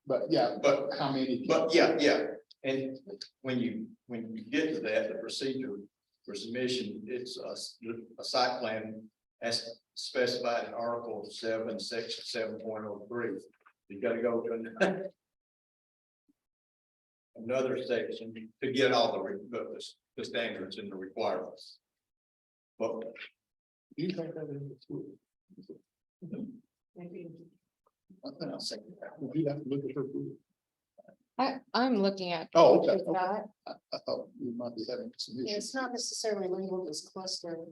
But yeah,
but,
how many?
yeah, and when you get to that, the procedure for submission, it's a site plan as specified in Article 7, Section 7.03. You gotta go to another section to get all the standards and the requirements. But
Do you think that is?
Maybe.
Would you have to look at her? food?
I'm looking at.
Oh, okay,
Is that-
I thought you might be having some issues.
It's not necessarily labeled as cluster.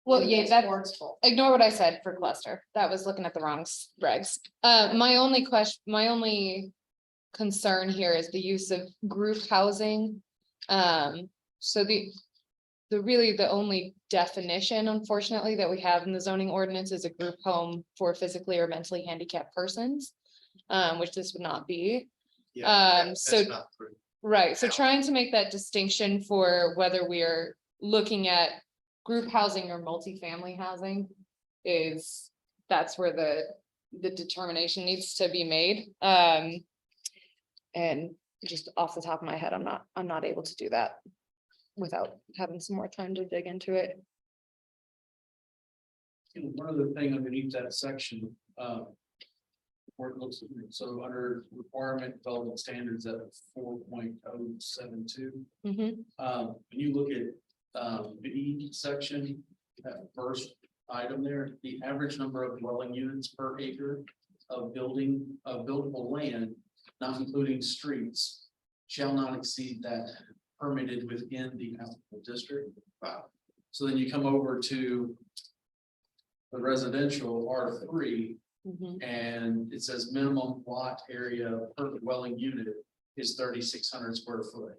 Well, yeah,
It's
that,
Wardsville.
ignore what I said for cluster. That was looking at the wrong regs. My only question, my only concern here is the use of group housing. So the only definition, unfortunately, that we have in the zoning ordinance is a group home for physically or mentally handicapped persons, which this would not be.
that's
So-
not true.
Right, so trying to make that distinction for whether we are looking at group housing or multifamily housing is, that's where the determination needs to be made. And just off the top of my head, I'm not able to do that without having some more time to dig into it.
One other thing underneath that section, where it looks, so under requirement development standards at 4.072.
Mhm.
When you look at, the E section, that first item there, the average number of dwelling units per acre of buildable land, not including streets, shall not exceed that permitted within the applicable district.
Wow.
So then you come over to the residential R3,
Mhm.
and it says minimum lot area per dwelling unit is 3,600 square foot.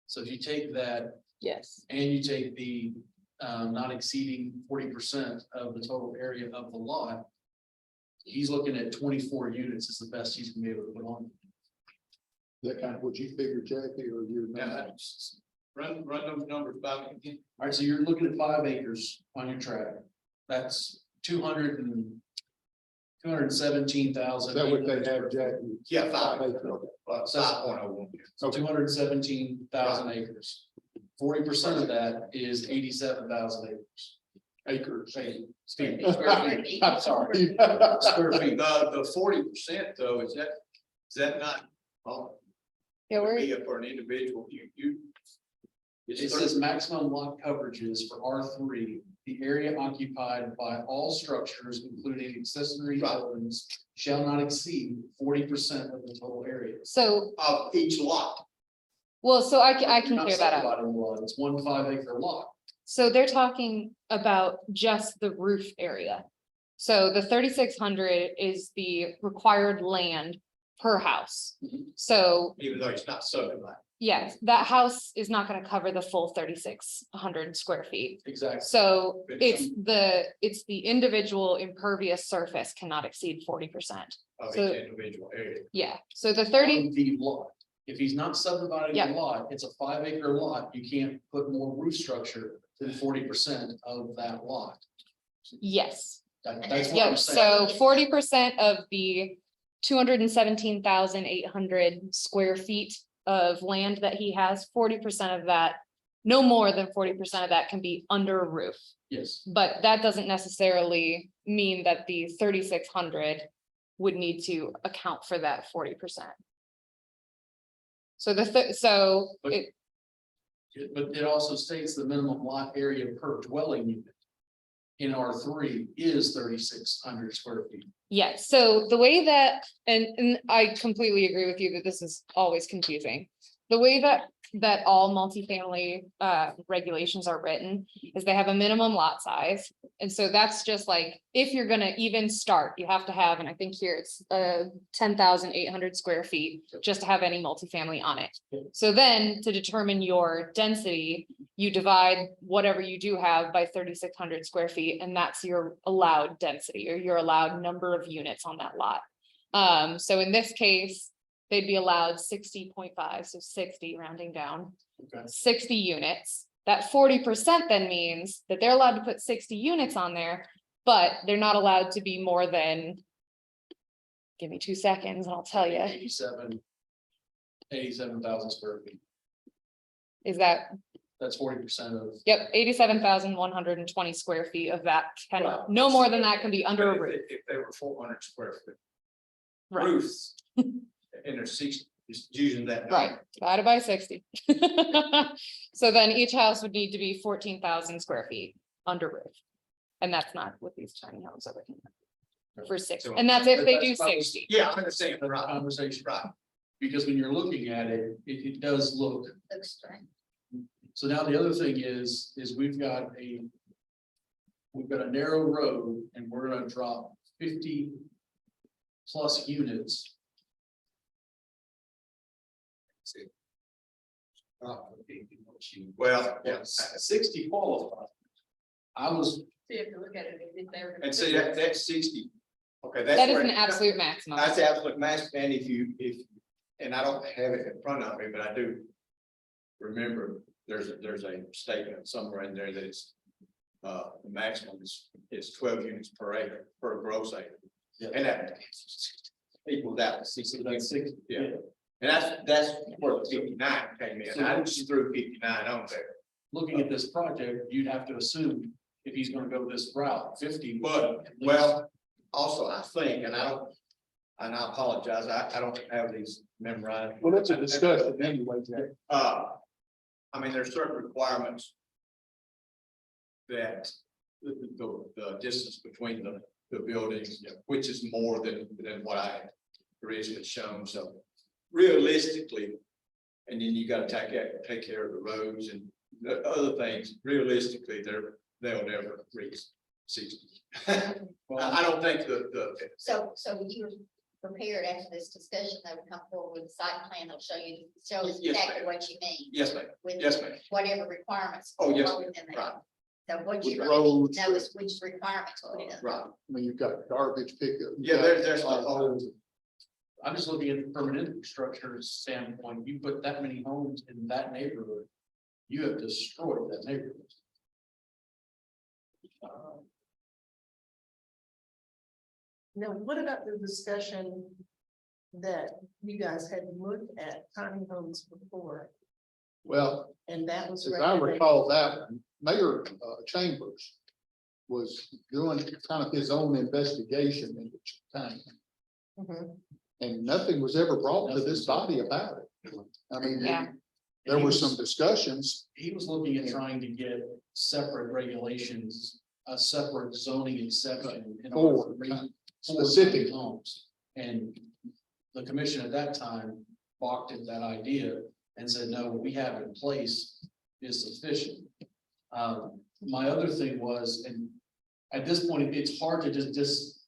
So if you take that
Yes.
and you take the not exceeding 40% of the total area of the lot. He's looking at 24 units is the best he's gonna be able to put on.
That kind of what you figured, Jackie, or you're
Now,
not?
run those numbers by me again.
All right, so you're looking at 5 acres on your track. That's 217,000.
Is that what they have, Jackie?
Yeah, five,
Okay.
5.01.
So 217,000 acres. 40% of that is 87,000 acres.
Acres.
Square feet.
I'm sorry.
Square feet.
The 40% though, is that not?
Yeah, we're,
Be for an individual, you.
It says maximum lot coverages for R3, the area occupied by all structures, including accessory
Right.
buildings, shall not exceed 40% of the total area.
so,
Of each lot.
well, so I can
Not
clear that up.
subdividing the lot, it's 1 5-acre lot.
So they're talking about just the roof area. So the 3,600 is the required land per house.
Mhm.
So,
Even though it's not subdivided.
yes, that house is not gonna cover the full 3,600 square feet.
Exactly.
So
But
it's the individual impervious surface cannot exceed 40%.
Of
So-
each individual area.
Yeah, so the 30,
Of the lot. If he's not subdividing
Yeah.
the lot, it's a 5-acre lot, you can't put more roof structure than 40% of that lot.
yes.
That's what I'm
Yep,
saying.
so 40% of the 217,800 square feet of land that he has, 40% of that, no more than 40% of that can be under a roof.
Yes,
But that doesn't necessarily mean that the 3,600 would need to account for that 40%. So
But-
it,
but it also states the minimum lot area per dwelling unit. In R3 is 3,600 square feet.
yeah, so the way that, and I completely agree with you that this is always confusing. The way that all multifamily regulations are written is they have a minimum lot size. And so that's just like, if you're gonna even start, you have to have, and I think here it's 10,800 square feet just to have any multifamily on it. So then to determine your density, you divide whatever you do have by 3,600 square feet, and that's your allowed density or your allowed number of units on that lot. So in this case, they'd be allowed 60.5, so 60 rounding down.
Okay.
60 units. That 40% then means that they're allowed to put 60 units on there, but they're not allowed to be more than. Give me 2 seconds and I'll tell you,
87,000 square feet.
is that,
That's 40% of.
yep, 87,120 square feet of that.
Right.
No more than that can be under a
But
roof,
If they were 400 square foot
right,
roofs. And there's 60, just using that.
right,
number.
divided by 60. So then each house would need to be 14,000 square feet under roof. And that's not what these tiny homes are looking at. For 60, and that's if they do 60.
Yeah, I understand,
The
right,
conversation,
right.
because when you're looking at it, it does look.
Looks strange.
So now the other thing is we've got a narrow road and we're gonna drop 50 plus units.
Well,
Yeah,
yes,
60 qualified. I was,
So you have to look at it if they're.
and see, that's 60. Okay, that's.
That is
where-
an absolute maximum.
That's the absolute max, and and I don't have it in front of me, but I do. Remember, there's a statement somewhere in there that it's. The maximum is 12 units per acre, per gross acre,
Yeah.
and that. Equals out to 60.
so that's 60.
Yeah. And that's where the 59 came in, I just threw 59 on there.
Looking at this project, you'd have to assume if he's gonna go this route, 50.
But, well, also I think, and I apologize, I don't have these memorized.
Well, that's a discussion anyway, Jack.
I mean, there's certain requirements that the distance between the buildings, which is more than what I had originally shown, so realistically, and then you gotta take care of the roads and the other things, realistically, they'll never reach 60. I don't think
So you're prepared after this discussion, they would come forward with a site plan, they'll show us
Yes,
exactly
ma'am.
what you mean.
yes, ma'am,
With
yes, ma'am,
whatever requirements.
Oh, yes,
are within that.
right.
So what you
With
really need
roads,
to know is which requirements put in.
right,
I mean, you've got garbage pickup.
yeah, there's a whole.
I'm just looking at from an infrastructure standpoint, you put that many homes in that neighborhood, you have destroyed that neighborhood.
Now, what about the discussion that you guys had looked at tiny homes before,
Well,
and that was.
as I
recommended?
recall that, one, Mayor Chambers was doing kind of his own investigation into town.
Mhm.
And nothing was ever brought to this body about it. I mean,
Yeah.
there were some discussions.
He was looking at trying to get separate regulations, a separate zoning exception. in order
For
to bring
specific
homes. And the commission at that time balked at that idea and said, no, what we have in place is sufficient. My other thing was, and at this point, it's hard to just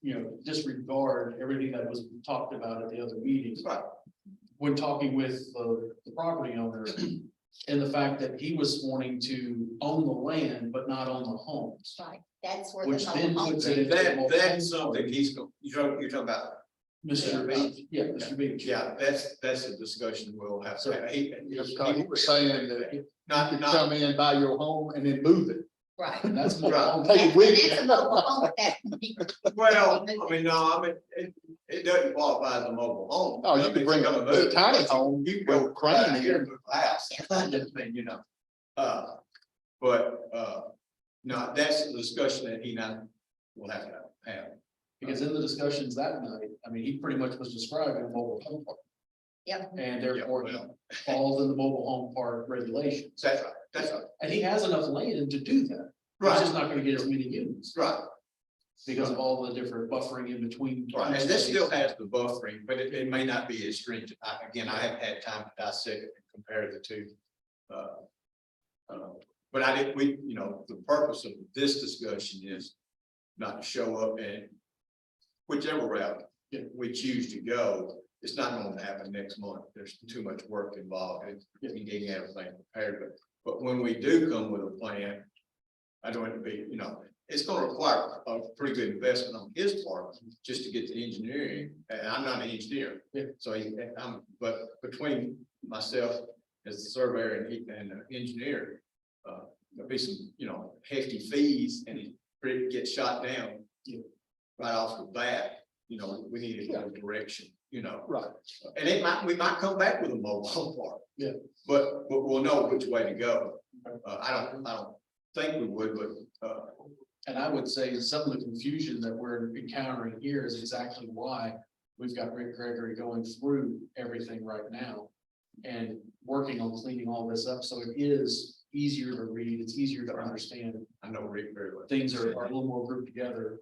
disregard everything that was talked about at the other meetings.
Right.
When talking with the property owner and the fact that he was wanting to own the land, but not own the homes.
Right, that's where the.
Which then
mobile
puts
home-
it-
That's something you're talking about,
Mr.
Beach.
Yeah, Mr. Beach.
yeah, that's a discussion we'll have to have. He
Was saying that you
Not,
could
not,
come in, buy your home and then move it.
Right.
That's.
Right.
Take it with
And it's a
you.
mobile home at that point.
well, I mean, no, I mean, it doesn't qualify as a mobile home.
Oh, you
I mean,
could bring
if
a
you're gonna move,
tiny
but
home,
You can
with
go
a crane
right
in
here
it.
and move a house, kind of thing, no, that's the discussion that he and I will have to have.
Because in the discussions that night, I mean, he pretty much was describing a mobile home park.
Yep.
And
Yeah,
therefore he
well,
falls in the mobile home park regulations.
That's right, that's right,
And he has enough land to do that. He's just not gonna get as many units
right.
because of all the different buffering in between.
Right, and this still has the buffering, but it may not be as stringent. Again, I haven't had time to dissect it and compare the two. But I did, the purpose of this discussion is not to show up and whichever route we choose to go, it's not going to happen next month. There's too much work involved in getting everything prepared. But when we do come with a plan, I don't want to be, it's gonna require a pretty good investment on his part, just to get the engineering, and I'm not an engineer.
Yeah.
So but between myself as the surveyor and the engineer, there'll be some, hefty fees, and it gets shot down.
Yeah.
Right off the bat, we need to go direction,
Right.
and we might come back with a mobile home park.
Yeah.
But we'll know which way to go. I don't think we would, but,
And I would say some of the confusion that we're encountering here is exactly why we've got Rick Gregory going through everything right now. And working on cleaning all this up, so it is easier to read, it's easier to understand,
I know Rick very well.
things are a little more grouped together.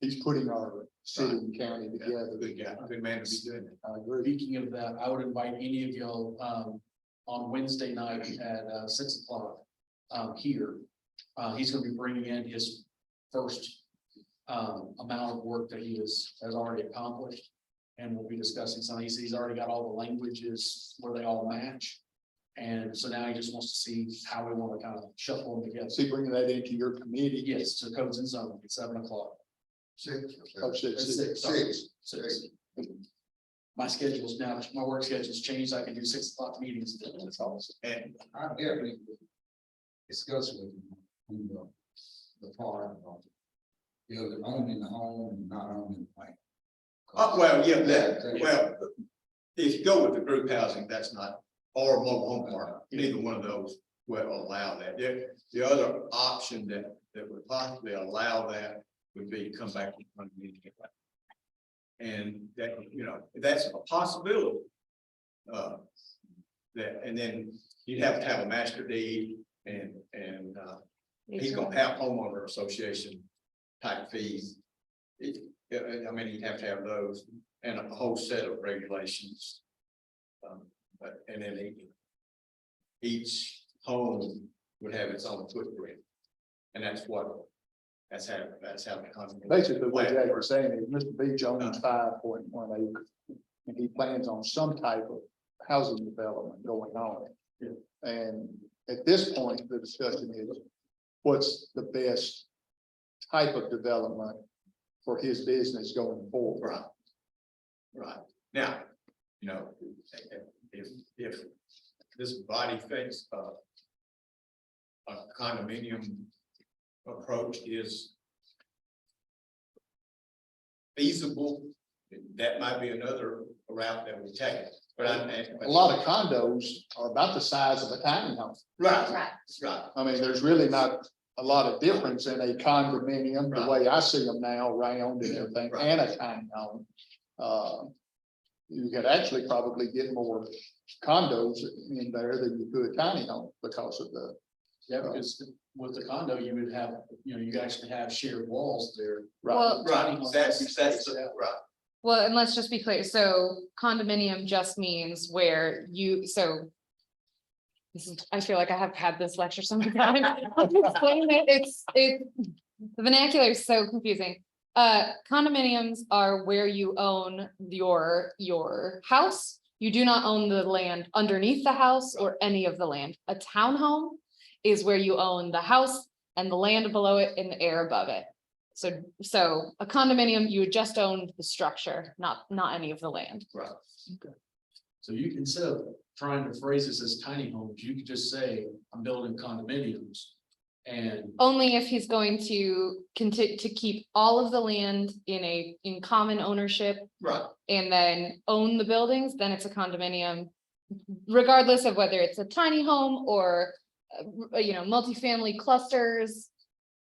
He's putting our city and county together.
Good guy, good man to be doing it.
I agree.
Speaking of that, I would invite any of y'all, on Wednesday night at 6 o'clock, here. He's gonna be bringing in his first, amount of work that he has already accomplished. And we'll be discussing some, he's already got all the languages where they all match. And so now he just wants to see how we want to kind of shuffle them together.
See, bringing that into your committee.
Yes, to codes and zoning at 7 o'clock.
Oh, six.
Six. My schedule's now, my work schedule's changed. I can do 6 o'clock meetings. That's awesome.
And
I definitely discuss with him, the part of, owning the home and not owning the land.
well, if you go with the group housing, that's not, or mobile home park, neither one of those will allow that. The other option that would possibly allow that would be come back in front of me. And that, you know, that's a possibility. That, and then you'd have to have a master deed and, he's gonna have homeowner association type fees. I mean, you'd have to have those and a whole set of regulations. But, and then each home would have its own footprint. And that's how the concept.
Basically, what Jack was saying is Mr. Beach owns 5.1 acres. And he plans on some type of housing development going on. And at this point, the discussion is, what's the best type of development for his business going forward?
Right. Right. Now, you know, if this body fits, a condominium approach is feasible, that might be another route that we take. But
A lot of condos are about the size of a tiny home.
Right,
Right.
right.
I mean, there's really not a lot of difference in a condominium, the way I see them now, round and everything,
Right.
and a tiny home. You could actually probably get more condos in there than you could tiny home because of the.
Yeah, because with the condo, you would have, you know, you actually have shared walls there.
Well-
Right, that's, right.
Well, and let's just be clear, so condominium just means where you, so. This is, I feel like I have had this lecture so many times. I'm explaining it, the vernacular is so confusing. Condominiums are where you own your house. You do not own the land underneath the house or any of the land. A townhome is where you own the house and the land below it and the air above it. So a condominium, you would just own the structure, not any of the land.
Right.
So you can, instead of trying to phrase this as tiny homes, you could just say, I'm building condominiums. And
Only if he's going to continue to keep all of the land in common ownership
Right.
and then own the buildings, then it's a condominium. Regardless of whether it's a tiny home or, multifamily clusters.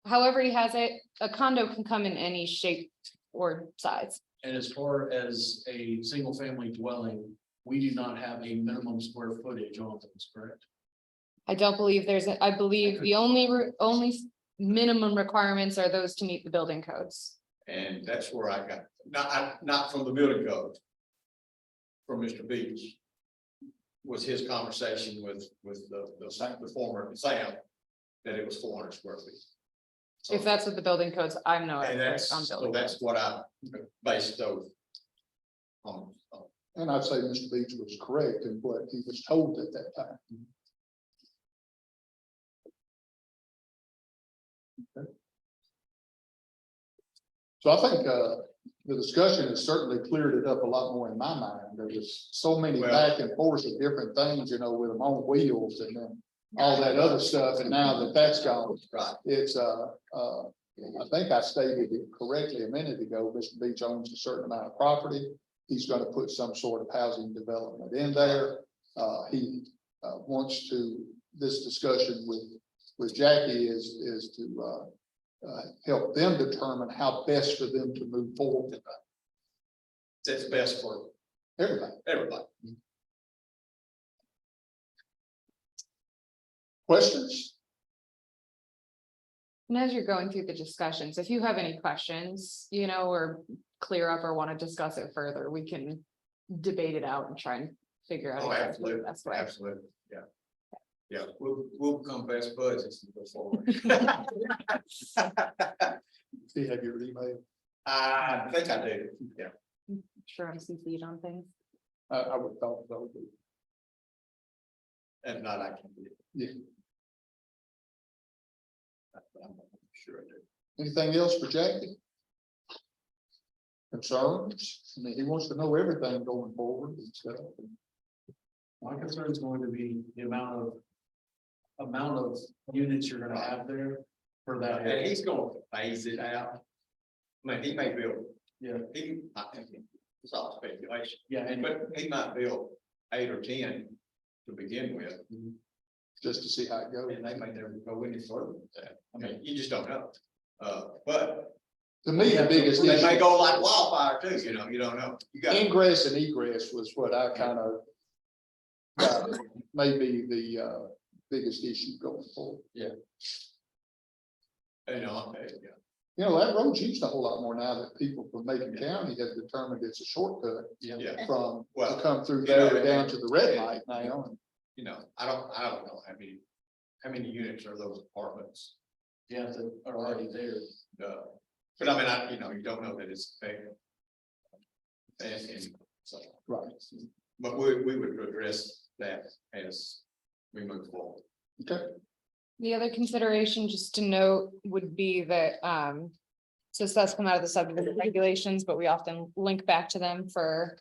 However he has it, a condo can come in any shape or size.
And as far as a single family dwelling, we do not have a minimum square footage on things, correct?
I don't believe I believe the only minimum requirements are those to meet the building codes.
And that's where I got, not from the building code. From Mr. Beach. Was his conversation with the former Sam, that it was 400 square feet. So-
If that's what the building codes, I'm no
And
expert
that's,
on
so
building.
that's what I based those. On.
And I'd say Mr. Beach was correct in what he was told at that time. Okay. So I think, the discussion has certainly cleared it up a lot more in my mind. There was so many
Well-
back and forth of different things, with them on wheels and then all that other stuff. And now that that's gone,
Right.
it's, I think I stated it correctly a minute ago, Mr. Beach owns a certain amount of property. He's gonna put some sort of housing development in there. He wants to, this discussion with Jackie is to help them determine how best for them to move forward.
That's best for
Everybody.
everybody.
Questions?
And as you're going through the discussions, if you have any questions, or clear up or want to discuss it further, we can debate it out and try and figure out.
Oh,
exactly
absolutely,
the best way.
absolutely, yeah. Yeah, we'll become best buds as we go forward.
Do you have your email?
I think I do, yeah.
Sure, I'm CC'd on things.
I would thought so.
If not, I can do it.
Yeah.
I'm sure I do.
Anything else for Jackie? Concerns? I mean, he wants to know everything going forward and stuff.
My concern is going to be the amount of units you're gonna have there for that.
And he's going to phase it out. I mean, he may build.
Yeah.
I think it's all speculation,
Yeah, and
but he might build 8 or 10 to begin with.
just to see how it goes.
And they may never go any further with that. I mean, you just don't know. But
To me, the biggest
they may
issue,
go like wildfire too, you don't know. You got.
ingress and egress was what I kind of maybe the biggest issue going forward. You know, that road's used a whole lot more now that people from Macon County have determined it's a shortcut
Yeah,
from,
Well,
to come through
you know,
there down to the red light now. And
I don't know how many units are those apartments?
Yeah, that are already there.
But I mean, you don't know that it's fair. And so,
Right.
but we would address that as we move forward.
Okay,
The other consideration, just to note, would be that, so this does come out of the subdivision regulations, but we often link back to them for,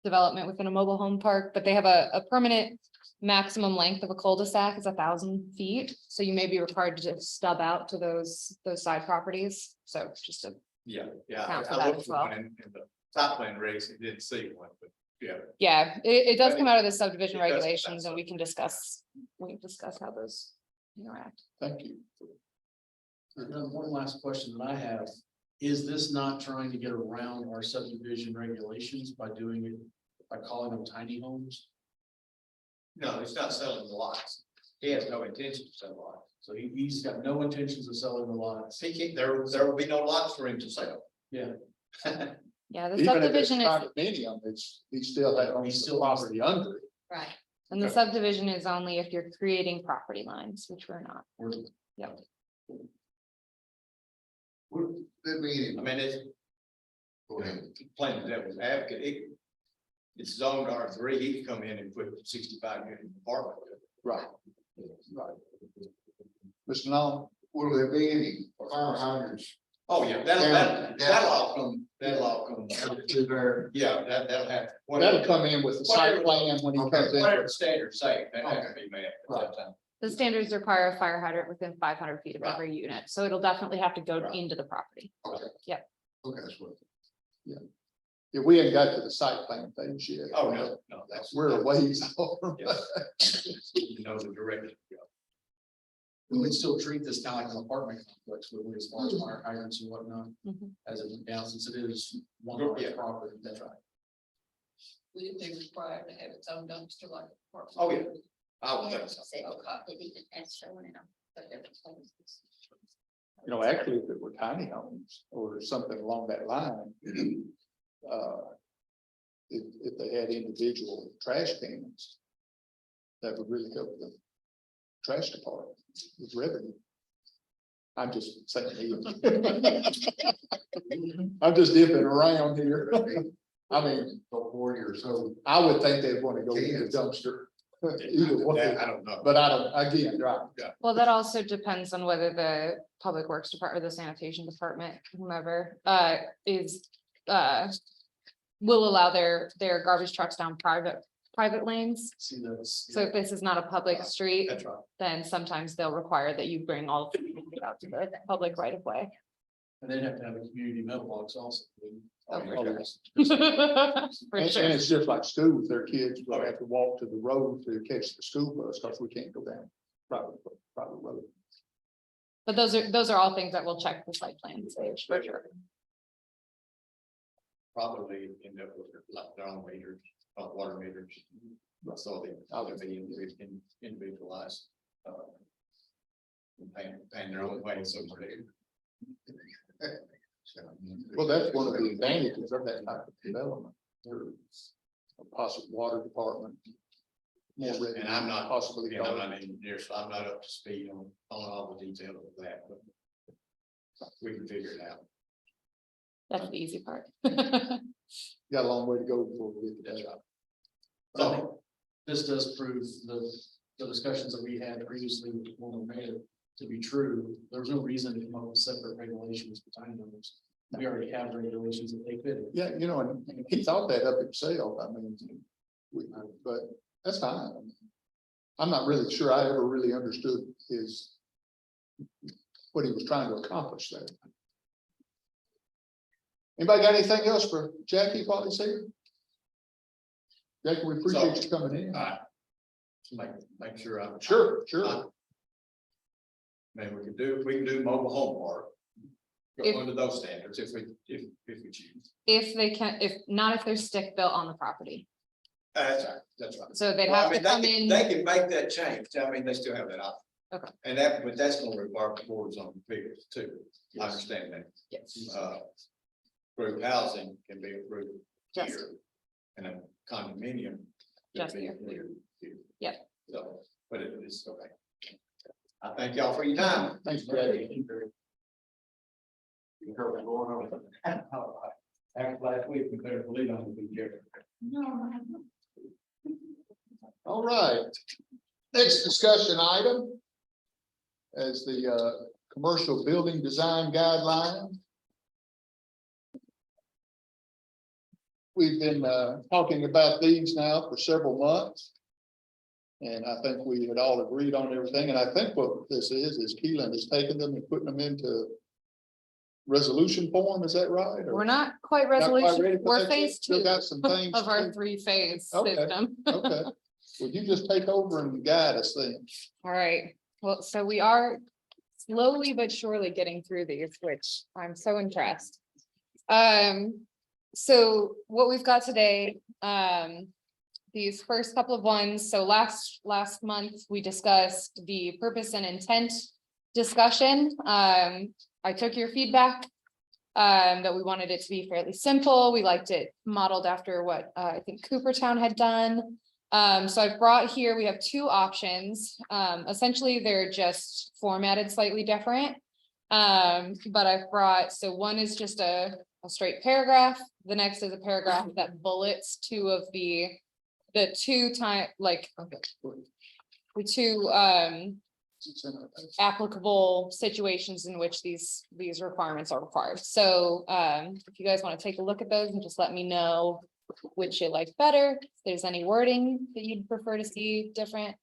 development within a mobile home park, but they have a permanent maximum length of a cul-de-sac is 1,000 feet. So you may be required to just stub out to those side properties. So just a,
Yeah.
Count for
I
that
looked
as
for
well.
one in the top plan regs, and didn't see one, but yeah.
yeah, it does
But
come out of the subdivision
it does come out of
regulations and we can discuss how those interact.
thank you.
And then one last question that I have, is this not trying to get around our subdivision regulations by doing it, by calling them tiny homes?
No, he's not selling the lots. He has no intention to sell lots.
So he's got no intentions of selling the lots.
He can't, there will be no lots for him to sell.
Yeah.
Yeah, the
Even if it's
subdivision is,
condominium, he still owns the property under it.
Right.
and the subdivision is only if you're creating property lines, which we're not.
Would there be any?
I mean, it's
Go ahead.
plain devil's advocate. It's zoned R3, he could come in and put 65 unit apartment.
Right. Right. Mr. Nolan?
Will there be any fire hydrants?
Oh, yeah, that'll all come,
Is there?
yeah, that'll have.
That'll come in with the site plan when he comes in.
Whatever the standards say, that has to be met at that time.
The standards require a fire hydrant within 500 feet of
Right.
every unit, so it'll definitely have to go
Right.
into the property.
Okay.
Yep.
Okay, that's what.
Yeah, we ain't got to the site plan things yet.
Oh, no, that's.
We're a ways off.
Yeah. You know, the direction.
We would still treat this kind of like an apartment complex, would we, as far as fire hydrants and whatnot,
Mhm.
as it went down, since it is one
Yeah.
large property, that's right.
Would they require to have its own dumpster like?
Oh, yeah. I would think so.
You know, actually, if it were tiny homes or something along that line. If they had individual trash cans. That would really help the trash department with revenue. I'm just saying. I'm just dipping around here. I mean,
So 40 or so.
I would think they'd want to go in the dumpster. Either
That,
way,
I don't know.
but I don't, again, right.
Well, that also depends on whether the public works department or the sanitation department, whomever, is, will allow their garbage trucks down private lanes.
See those.
So if this is not a public street,
That's right.
then sometimes they'll require that you bring all of it out to the public right of way.
And they'd have to have a community mailbox also.
Oh,
for
Oh,
For
And
sure.
it's just like school with their kids, will have to walk to the road to catch the school bus, because we can't go down private road.
But those are all things that we'll check the site plan stage for sure.
Probably end up with like their own meters, water meters. So they would be individualized. Paying their own way, so to speak.
Well, that's one of the advantages of that type of development. There's a possible water department. More revenue,
And I'm not,
possibly.
you know, I'm not an engineer, so I'm not up to speed on all the details of that, but. We can figure it out.
That's the easy part.
Got a long way to go before we get to
That's
that.
right.
I think this does prove the discussions that we had previously when we made it to be true. There's no reason to come up with separate regulations for tiny homes. We already have regulations that they fit.
Yeah, you know, and he thought that up himself, I mean, but that's fine. I'm not really sure I ever really understood what he was trying to accomplish there. Anybody got anything else for Jackie while he's here? Jackie, we appreciate you coming in.
All right. make sure I'm.
Sure, sure.
Maybe we can do mobile home park.
If-
Go under those standards if we choose.
If they can, if not, if there's stick built on the property,
That's right.
so they'd
Well, I
have to
mean, they
come
can-
in.
They can make that change. I mean, they still have that option.
Okay.
And but that's gonna require boards on figures too. I understand that.
Yes.
Group housing can be approved
Yes.
here. And a condominium. could
Just
be
here.
approved here.
Yep.
So, but it's okay. I thank y'all for your time.
Thanks, Brad.
You heard what's going on. After last week, we better believe I'm gonna be here.
All right. Next discussion item. As the commercial building design guideline. We've been talking about these now for several months. And I think we had all agreed on everything, and I think what this is Keelan is taking them and putting them into resolution form, is that right? Or
We're not quite
not quite ready
resolution,
for
we're
that yet?
phase
Still
two
got some things.
of our
to-
3-phase
Okay.
system.
Okay, well, you just take over and guide us then.
All right, well, so we are slowly but surely getting through these, which I'm so impressed. So what we've got today, these first couple of ones, so last month, we discussed the purpose and intent discussion. I took your feedback. That we wanted it to be fairly simple. We liked it modeled after what I think Coopertown had done. So I've brought here, we have two options. Essentially, they're just formatted slightly different. But I've brought, so one is just a straight paragraph. The next is a paragraph that bullets two of the two time, like the two
It's in our-
applicable situations in which these requirements are required. So if you guys want to take a look at those and just let me know which you like better, if there's any wording that you'd prefer to see different.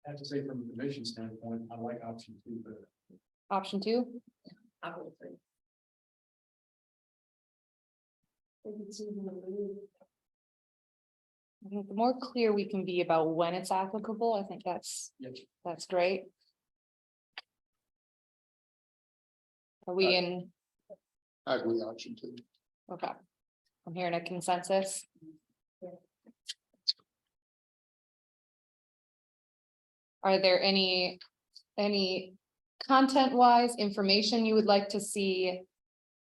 I have to say from a commission standpoint, I like option 2 better.
Option 2, I think the more clear we can be about when it's applicable, I think that's great. Are we in,
I agree, option 2.
okay, I'm hearing a consensus. Are there any content-wise information you would like to see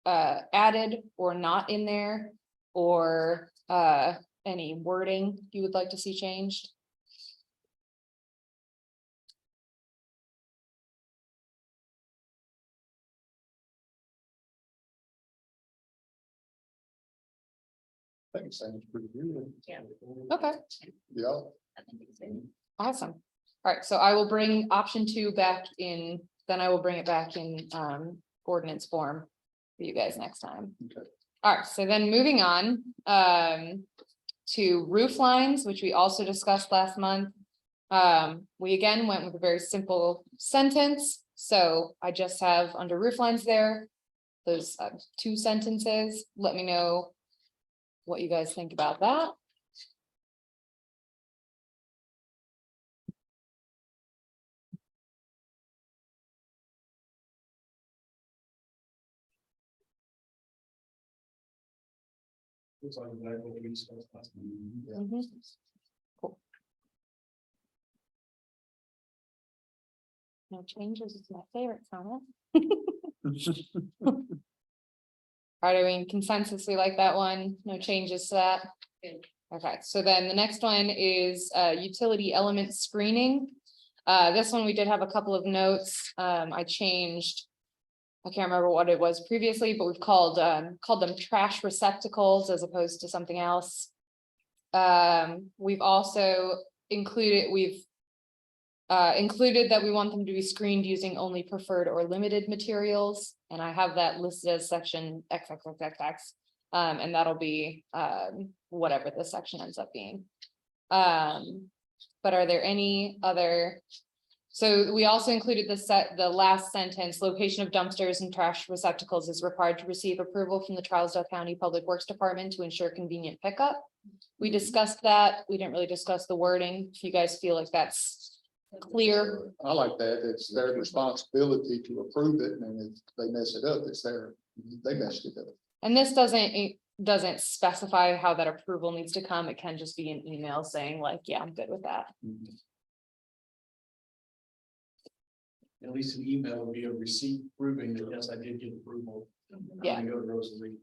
added or not in there? Or any wording you would like to see changed?
I think it sounds pretty good.
Okay,
Yeah,
awesome. All right, so I will bring option 2 back in, then I will bring it back in ordinance form for you guys next time.
Okay.
All right, so then moving on to roof lines, which we also discussed last month. We again went with a very simple sentence, so I just have under roof lines there, those 2 sentences. Let me know what you guys think about that.
Looks like exactly what we discussed last time.
Mhm. Cool. No changes is my favorite comment. All right, are we in consensus? We like that one. No changes to that. Okay, so then the next one is utility element screening. This one, we did have a couple of notes. I changed. I can't remember what it was previously, but we've called them trash receptacles as opposed to something else. We've also included that we want them to be screened using only preferred or limited materials, and I have that listed as section XXXX. And that'll be whatever this section ends up being. But are there any other? So we also included the last sentence, location of dumpsters and trash receptacles is required to receive approval from the Charleston County Public Works Department to ensure convenient pickup. We discussed that. We didn't really discuss the wording. If you guys feel like that's clear.
I like that. It's their responsibility to approve it, and if they mess it up, they messed it up.
And this doesn't specify how that approval needs to come. It can just be an email saying like, yeah, I'm good with that.
At least an email would be a receipt proving that, yes, I did get approval.
Yeah.
I go to Rosalie.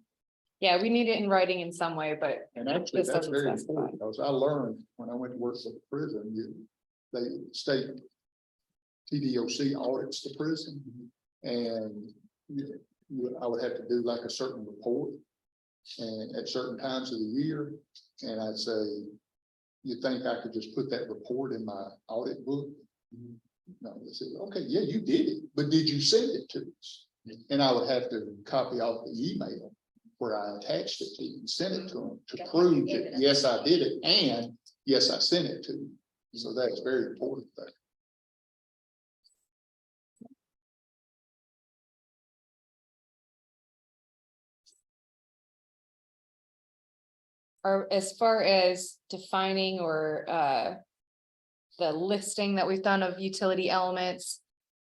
Yeah, we need it in writing in some way, but
And actually,
This
that's
doesn't
very
specify.
important, because I learned when I went to work for the prison, they state TDOC audits the prison, and I would have to do like a certain report. And at certain times of the year, and I'd say, you think I could just put that report in my audit book? No, they said, okay, yeah, you did it, but did you send it to us? And I would have to copy off the email where I attached it to and sent it to them to prove that, yes, I did it, and yes, I sent it to you. So that's very important there.
or as far as defining or the listing that we've done of utility elements.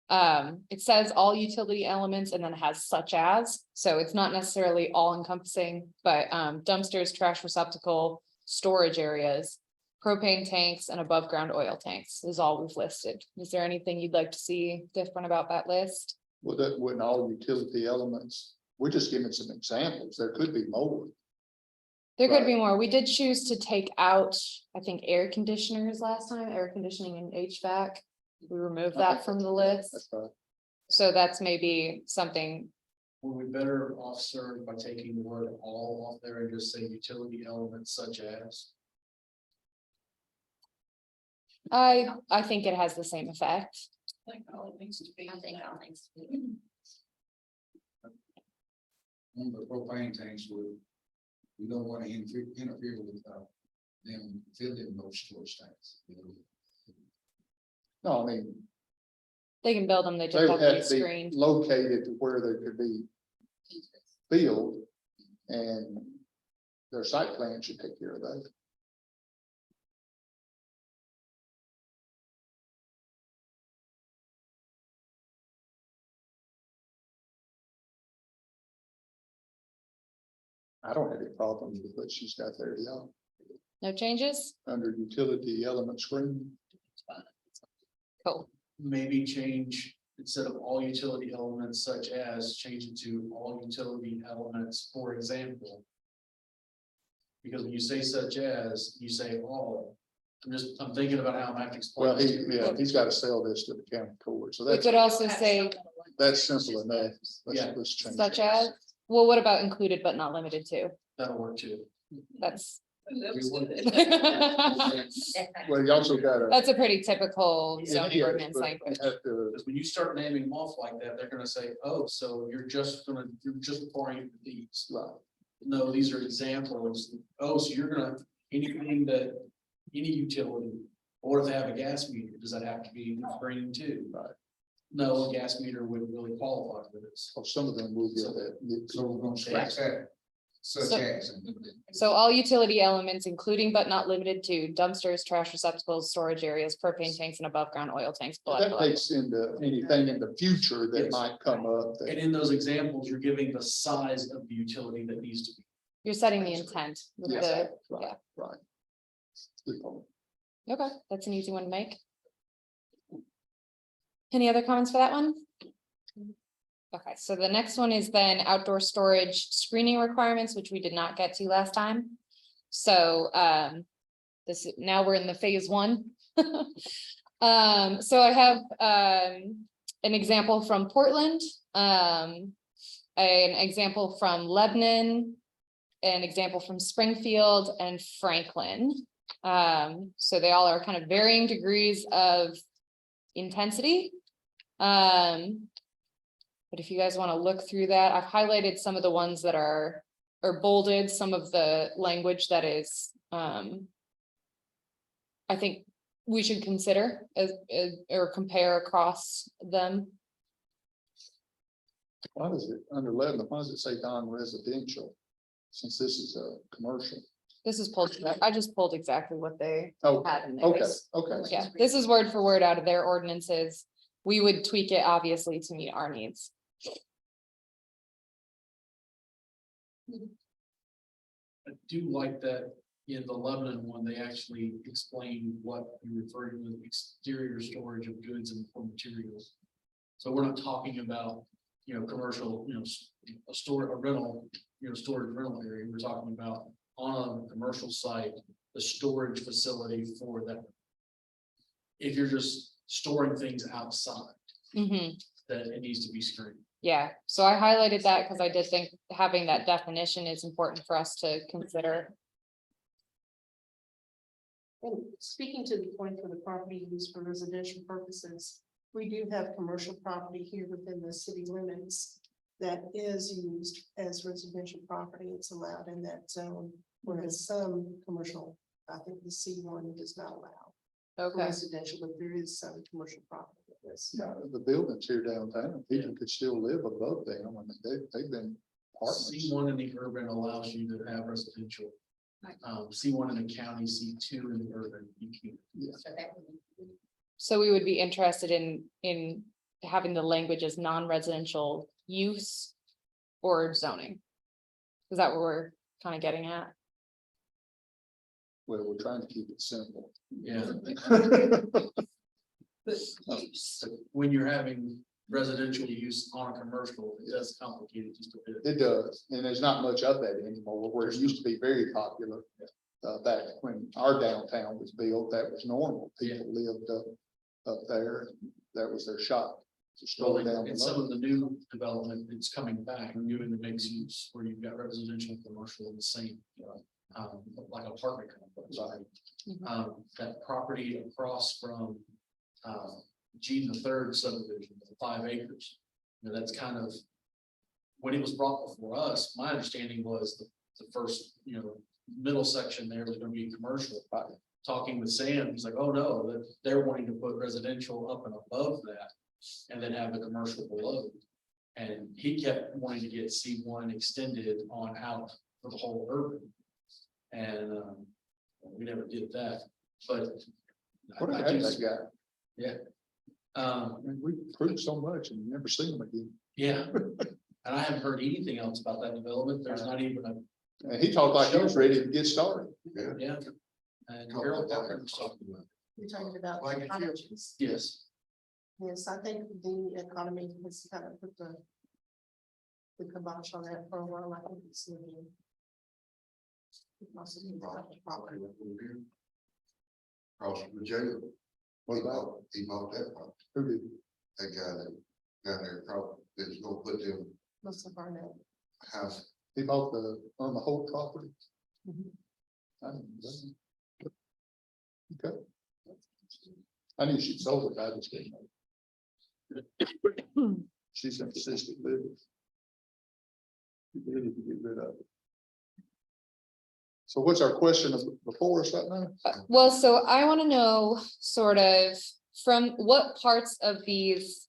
It says all utility elements and then it has such as, so it's not necessarily all encompassing, but dumpsters, trash receptacle, storage areas, propane tanks and above ground oil tanks is all we've listed. Is there anything you'd like to see different about that list?
Well, that wouldn't all utility elements, we're just giving some examples. There could be more.
There could be more. We did choose to take out, I think, air conditioners last time, air conditioning and HVAC. We removed that from the list.
That's right.
So that's maybe something,
Were we better off served by taking the word all off there and just say utility elements such as?
I think it has the same effect.
I think all needs to be.
On the propane tanks, we don't want to interfere with them filling those storage tanks.
No, I mean,
They can build them, they
they
just
would
have to be
have to be
screened.
located to where they could be filled, and their site plan should take care of that. I don't have any problems with what she's got there, yeah,
No changes?
under utility element screen.
Cool.
Maybe change, instead of all utility elements such as, change it to all utility elements, for example. Because when you say such as, you say all. I'm thinking about how I have to explain.
Well,
this to you.
he's got to sell this to the county court, so
We
that's,
could also say
that's simple enough.
Yeah.
Let's change
such
that.
as, well, what about included but not limited to?
That'll work too.
That's.
Well, you also got to.
That's a pretty typical zoning ordinance language.
Because when you start naming them off like that, they're gonna say, oh, so you're just referring to these. No, these are examples. Oh, so you're gonna, anything that, any utility, or if they have a gas meter, does that have to be green too?
Right.
No, a gas meter would really qualify for this.
Some of them will get that.
So we're gonna scratch that, such
So-
as.
So all utility elements, including but not limited to dumpsters, trash receptacles, storage areas, propane tanks and above ground oil tanks. Blah,
That
blah.
takes into anything in the future that
Yes.
might come up. that-
And in those examples, you're giving the size of the utility that needs to be.
You're setting the intent with
Yes.
the,
Right,
yeah.
right. Good point.
Okay, that's an easy one to make. Any other comments for that one? Okay, so the next one is then outdoor storage screening requirements, which we did not get to last time. So now we're in the phase one. So I have, an example from Portland, an example from Lebanon, an example from Springfield and Franklin. So they all are kind of varying degrees of intensity. But if you guys want to look through that, I've highlighted some of the ones that are, or bolded some of the language that is, I think we should consider as, or compare across them.
Why does it, under 11, why does it say non-residential? Since this is a commercial.
This is pulled, I just pulled exactly what they
Oh,
had in
okay,
theirs.
okay.
Yeah, this is word for word out of their ordinances. We would tweak it obviously to meet our needs.
I do like that in the Lebanon one, they actually explain what you refer to as exterior storage of goods and or materials. So we're not talking about, commercial, a store, a rental, storage rental area. We're talking about on a commercial site, the storage facility for that. If you're just storing things outside,
Mhm.
then it needs to be screened.
Yeah, so I highlighted that because I did think having that definition is important for us to consider.
And speaking to the point for the property used for residential purposes, we do have commercial property here within the city limits that is used as residential property. It's allowed in that zone, whereas some commercial, I think the C1 does not allow for
Okay,
residential, but there is some commercial property that is.
Yeah, the buildings here downtown, people could still live above them. I mean, they've been apartments.
C1 in the urban allows you to have residential. C1 in the county, C2 in the urban, you can't.
So that would be.
so we would be interested in having the language as non-residential use or zoning. Is that what we're kind of getting at?
Well, we're trying to keep it simple.
Yeah. So when you're having residential use on a commercial, it does complicate it just a bit.
It does, and there's not much of that anymore, where it used to be very popular. Back when our downtown was built, that was normal. People lived up there. That was their shop. Just
So
go down
in some
below.
of the new development, it's coming back, and doing the mixed use where you've got residential and commercial in the same, like apartment complex.
Right.
That property across from, Gene the third subdivision, the 5 acres. That's kind of, when it was brought before us, my understanding was the first, middle section there was gonna be commercial. Talking with Sam, he's like, oh no, that they're wanting to put residential up and above that. And then have the commercial below. And he kept wanting to get C1 extended on out for the whole urban. And we never did that, but.
What
I
a heck
do-
that guy.
Yeah.
I mean, we proved so much and never seen him again.
Yeah, and I haven't heard anything else about that development. There's not even a,
And he talked like he was ready to get started.
yeah. And Harold Parker was talking about,
You're talking about
Like a
cottages.
yes,
Yes, I think the economy has kind of put the kibosh on that for a while. I think it's moving.
Property right over here. Across from the jail.
What about,
He bought that one,
who did?
that guy that down there, across, that's gonna put them
Most of our net.
house.
He bought on the whole property?
Mhm.
I didn't know. Okay. I knew she sold it, I just didn't know. She's in assisted living. You really need to get rid of it. So what's our question before us right now?
Well, so I want to know sort of from what parts of these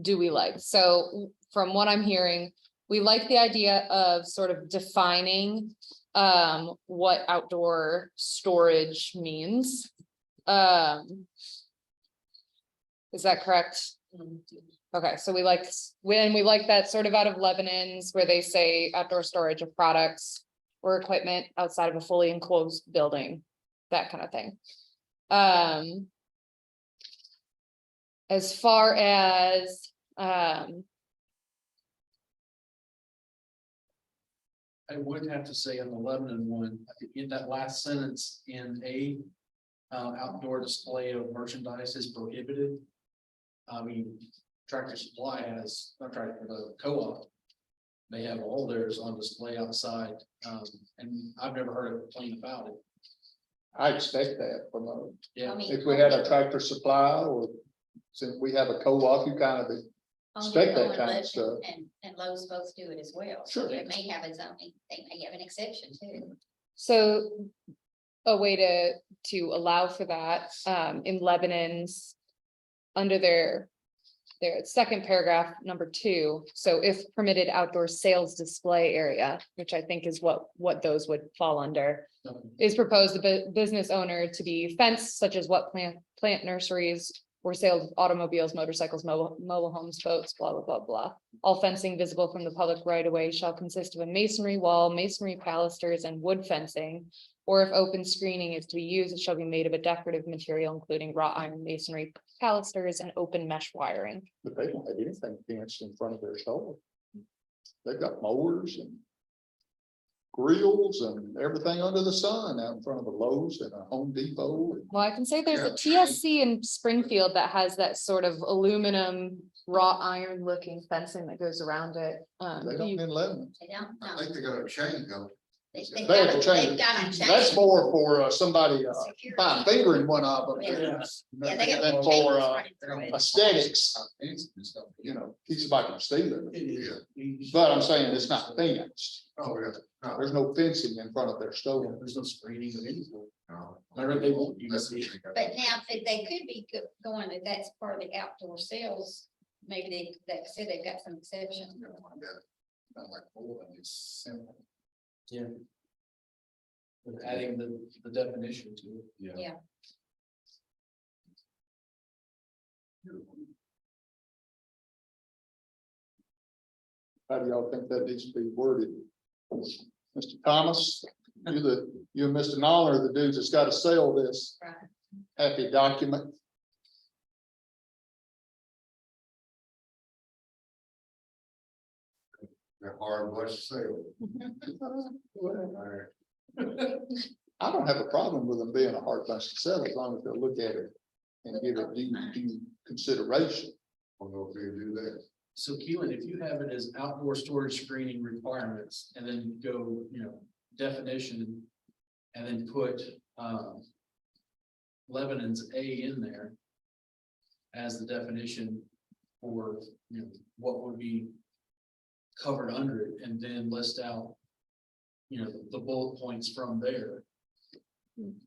do we like? So from what I'm hearing, we like the idea of sort of defining what outdoor storage means. Is that correct? Okay, so we like that sort of out of Lebanon's where they say outdoor storage of products or equipment outside of a fully enclosed building, that kind of thing. As far as,
I would have to say on the Lebanon one, in that last sentence in A, outdoor display of merchandise is prohibited. I mean, Tractor Supply has, not Tractor, the co-op. They have all theirs on display outside, and I've never heard a complaint about it.
I expect that from
Yeah.
if we had a Tractor Supply or since we have a co-op, you kind of expect that kind of stuff.
And Lowe's both do it as well.
Sure.
They may have a zoning, they may have an exception too.
So a way to allow for that, in Lebanon's, under their second paragraph, number 2, so if permitted outdoor sales display area, which I think is what those would fall under, is proposed the business owner to be fenced such as what plant nurseries or sales of automobiles, motorcycles, mobile homes, boats, blah, blah, blah, blah. All fencing visible from the public right of way shall consist of a masonry wall, masonry pilasters, and wood fencing. Or if open screening is to be used, it shall be made of a decorative material, including wrought iron masonry pilasters and open mesh wiring.
But they don't have anything fenced in front of their store. They've got mowers and grills and everything under the sun out in front of a Lowe's and a Home Depot.
Well, I can say there's a TSC in Springfield that has that sort of aluminum wrought iron looking fencing that goes around it.
They don't in Lebanon.
They don't,
I
no.
think they got a chain going.
They've
They have a
got
chain.
they've got a chain.
That's more for somebody
Security.
fine fingering one of them.
Yeah. Yeah, they got
Than
chains
for
running through it.
aesthetics,
It's and stuff.
you know, keep somebody from stealing
It
it.
is.
But I'm saying it's not fenced.
Oh, yeah. No,
There's no fencing in front of their store.
There's no screening of anything.
no.
I heard they won't use
That's
it.
what they got.
But now, if they could be going, if that's part of the outdoor sales, maybe they said they've got some exceptions.
Not like Poland, it's simple.
Yeah. With adding the definition to it.
Yeah.
How do y'all think that needs to be worded? Mr. Thomas, you and Mr. Nolan are the dudes that's got to sell this
Right.
happy document.
They're hard was to sell.
I don't have a problem with them being a hard bunch to sell as long as they'll look at it and give it due consideration.
I don't know if they do that.
So Keelan, if you have it as outdoor storage screening requirements and then go, definition. And then put Lebanon's A in there. As the definition for, what would be covered under it and then list out. The bullet points from there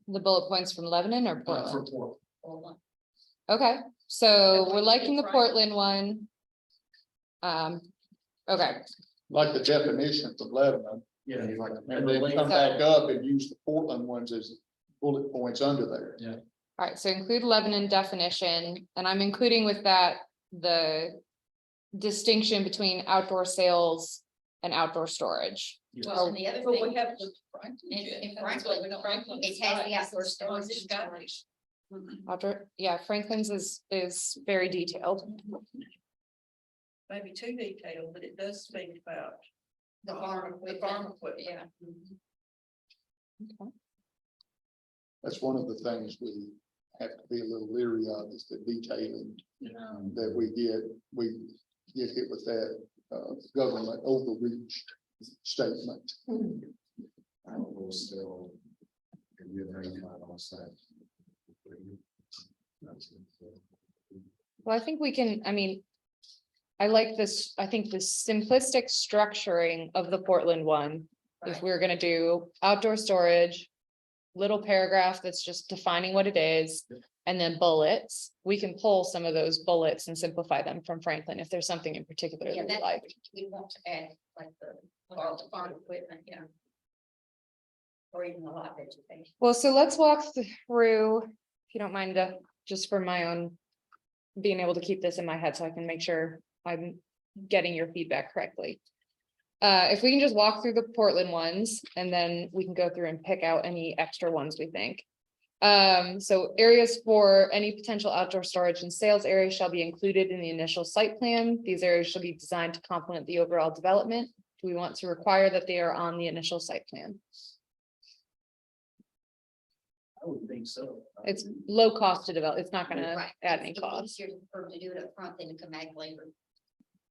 The bullet points from Lebanon or
for
Portland?
Portland.
Well,
Okay, so
Okay,
we're liking the
right.
Portland one. Okay,
Like the definition from Lebanon,
Yeah.
and then come back up and use the Portland ones as bullet points under there.
all right, so include Lebanon definition, and I'm including with that the distinction between outdoor sales and outdoor storage.
Well, and the other
But we
thing,
have
in Franklin, it has the outdoor storage.
Outdoor, yeah, Franklin's is very detailed.
maybe too detailed, but it does speak about
The farm
the
equipment.
farm equipment.
Yeah.
That's one of the things we have to be a little leery of is the detailing that we get hit with that government overreach statement.
I don't know, still. Can you bring that on site?
Well, I think we can, I like this, I think the simplistic structuring of the Portland one. If we're gonna do outdoor storage, little paragraph that's just defining what it is, and then bullets, we can pull some of those bullets and simplify them from Franklin if there's something in particular
Yeah,
that we
that,
like.
we want to add like the farm equipment, or even a lot of vegetation.
Well, so let's walk through, if you don't mind, just for my own. Being able to keep this in my head so I can make sure I'm getting your feedback correctly. If we can just walk through the Portland ones and then we can go through and pick out any extra ones we think. So areas for any potential outdoor storage and sales areas shall be included in the initial site plan. These areas shall be designed to complement the overall development. Do we want to require that they are on the initial site plan?
I would think so.
It's low cost to develop. It's not gonna
Right.
add any
It's
cost.
easier for them to do it up front than to come back later.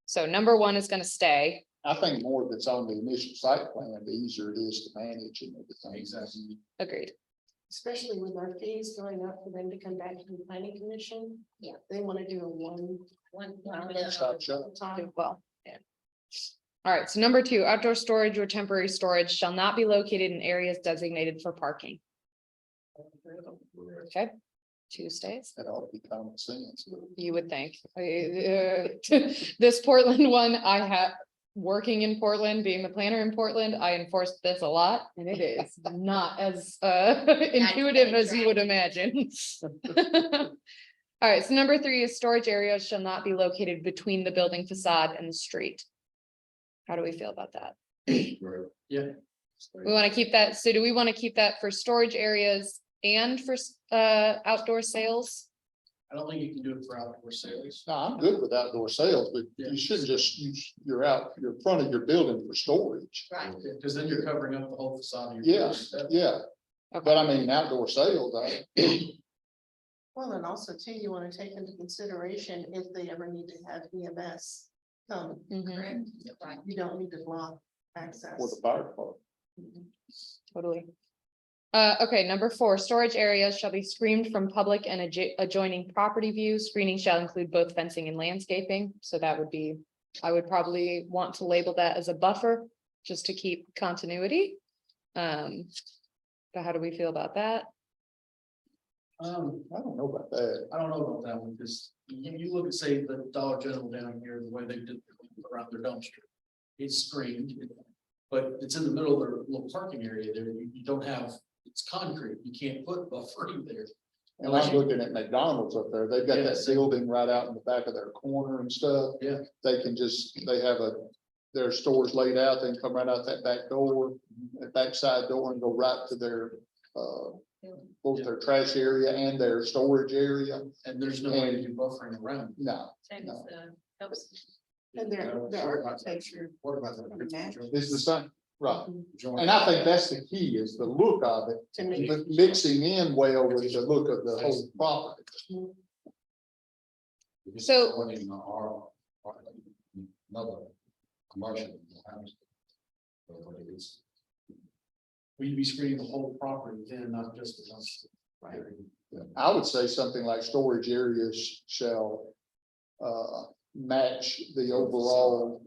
So number one is gonna stay.
I think more if it's on the initial site plan, the easier it is to manage and everything.
Exactly.
Agreed.
Especially with our fees going up for them to come back to the planning commission.
Yeah.
They want to do a one.
One.
Stop shop.
time.
Well, yeah. All right, so number two, outdoor storage or temporary storage shall not be located in areas designated for parking. Okay, two stays.
That ought to be common sense.
You would think. This Portland one, I have, working in Portland, being the planner in Portland, I enforced this a lot, and it is not as intuitive as you would imagine. All right, so number three is storage areas shall not be located between the building facade and the street. How do we feel about that?
Yeah.
We want to keep that, so do we want to keep that for storage areas and for outdoor sales?
I don't think you can do it for outdoor sales.
No, I'm good with outdoor sales, but you shouldn't just use your front of your building for storage.
Right.
Because then you're covering up the whole facade of your.
Yeah,
building.
yeah,
Okay.
but I mean, outdoor sales,
Well, and also too, you want to take into consideration if they ever need to have EMS come,
Mhm,
Correct. Right.
you don't need to block access.
for the fire department.
totally. Okay, number four, storage areas shall be screened from public and adjoining property view. Screening shall include both fencing and landscaping, so that would be, I would probably want to label that as a buffer, just to keep continuity. But how do we feel about that?
I don't know about that.
I don't know about that one, because you look at, say, the Dollar General down here, the way they did around their dumpster. It's screened, but it's in the middle of their little parking area there. You don't have, it's concrete. You can't put buffering there.
And I'm looking at McDonald's up there. They've got that
Yes.
building right out in the back of their corner and stuff.
Yeah.
They can just, they have their stores laid out, they can come right out that back door, that backside door and go right to their, both their trash area and their storage area.
And there's no way to do buffering around.
No,
Same
as
And their architecture.
What about
Match.
it's the same, right.
the?
And I think that's the key is the look of it,
To me,
but mixing in well with the look of the whole property.
So-
One in another commercial house. But it's,
We'd be screening the whole property, then not just the dumpster.
I would say something like storage areas shall match the overall.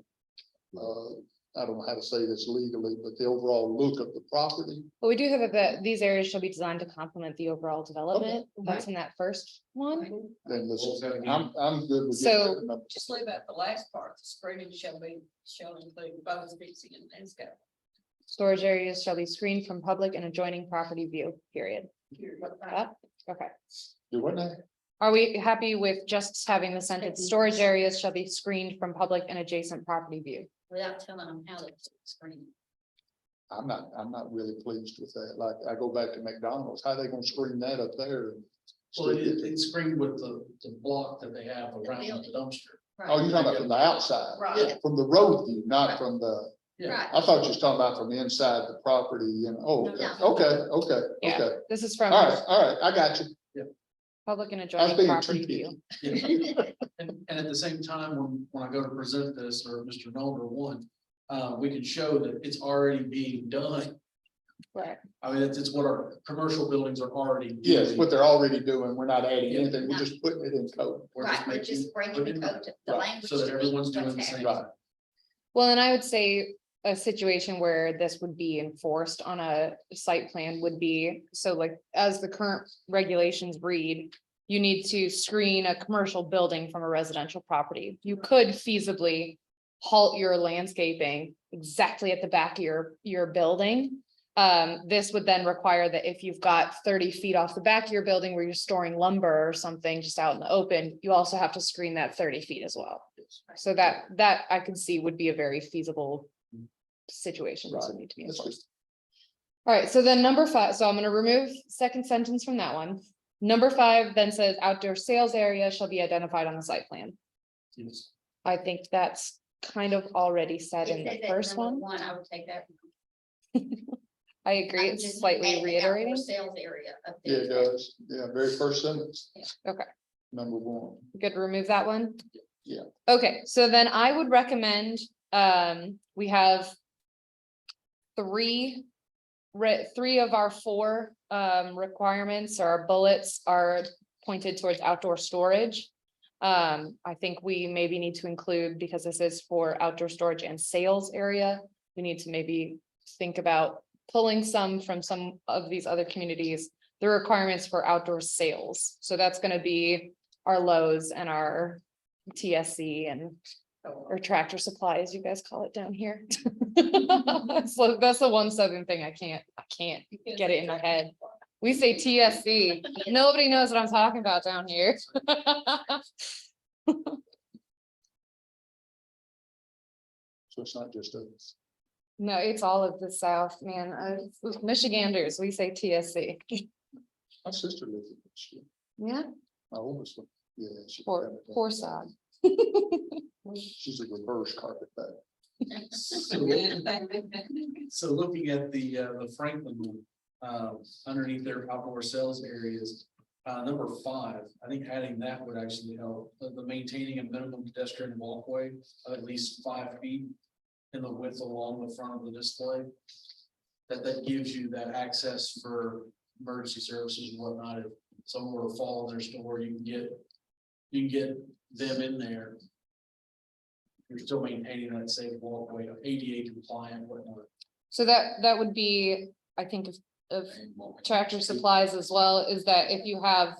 I don't know how to say this legally, but the overall look of the property.
But we do have it that these areas shall be designed to complement the overall development.
Okay.
That's in that first one.
Then this,
What was that again?
I'm good with.
So-
Just leave out the last part, the screening shall include both fixing and landscape.
Storage areas shall be screened from public and adjoining property view, period. That- Okay.
Do what now?
Are we happy with just having the sentence, storage areas shall be screened from public and adjacent property view?
Without telling them how to screen.
I'm not really pleased with that. Like, I go back to McDonald's, how they gonna screen that up there?
Well, it's screened with the block that they have around the dumpster.
Oh, you're talking about from the outside?
Right.
From the road view, not from the,
Yeah,
Right.
I thought you was talking about from the inside the property and, oh, okay.
Yeah, this is from
All right, I got you.
public and
I was
adjoining
being
property
too
view.
picky.
yeah. And at the same time, when I go to present this, or Mr. Nolan one, we can show that it's already being done.
Right.
I mean, it's what our commercial buildings are already doing.
Yes, what they're already doing, we're not adding anything, we're just putting it in code.
We're
Right, we're
making-
just bringing
putting
the
it
code to the
right,
language.
so that
to meet
everyone's doing
what's
the same.
happening.
Right.
Well, and I would say a situation where this would be enforced on a site plan would be, so like, as the current regulations read. You need to screen a commercial building from a residential property. You could feasibly halt your landscaping exactly at the back of your building. This would then require that if you've got 30 feet off the back of your building where you're storing lumber or something just out in the open, you also have to screen that 30 feet as well. So that I can see would be a very feasible situation. This would need to be
That's
enforced. All right, so then number five, so I'm gonna remove second sentence from that one. Number five then says outdoor sales area shall be identified on the site plan.
Yes.
I think that's kind of already said in
It
the
said that
first
number
one.
I would take that.
I agree, it's slightly reiterating.
Sales area up
Yeah,
there.
it does. Yeah, very first sentence.
Okay.
Number one.
Good, remove that one?
Yeah.
Okay, so then I would recommend, we have three of our four, requirements or bullets are pointed towards outdoor storage. I think we maybe need to include, because this is for outdoor storage and sales area, we need to maybe think about pulling some from some of these other communities, the requirements for outdoor sales. So that's gonna be our Lowe's and our TSC and or Tractor Supply, as you guys call it down here. So that's the one southern thing I can't get it in my head. We say TSC. Nobody knows what I'm talking about down here.
So it's not just us.
No, it's all of the South, man. Michiganders, we say TSC.
My sister lives in Michigan.
Yeah,
My oldest one. Yeah. she-
poor sod.
She's a reverse carpetbagger.
So looking at the Franklin one, underneath their outdoor sales areas, number 5, I think adding that would actually help. The maintaining a minimum pedestrian walkway of at least 5 feet in the width along the front of the display. That gives you that access for emergency services and whatnot. If someone were to fall in their store, you can get them in there. You're still maintaining that safe walkway, ADA compliant, whatnot.
So that would be, I think of Tractor Supplies as well, is that if you have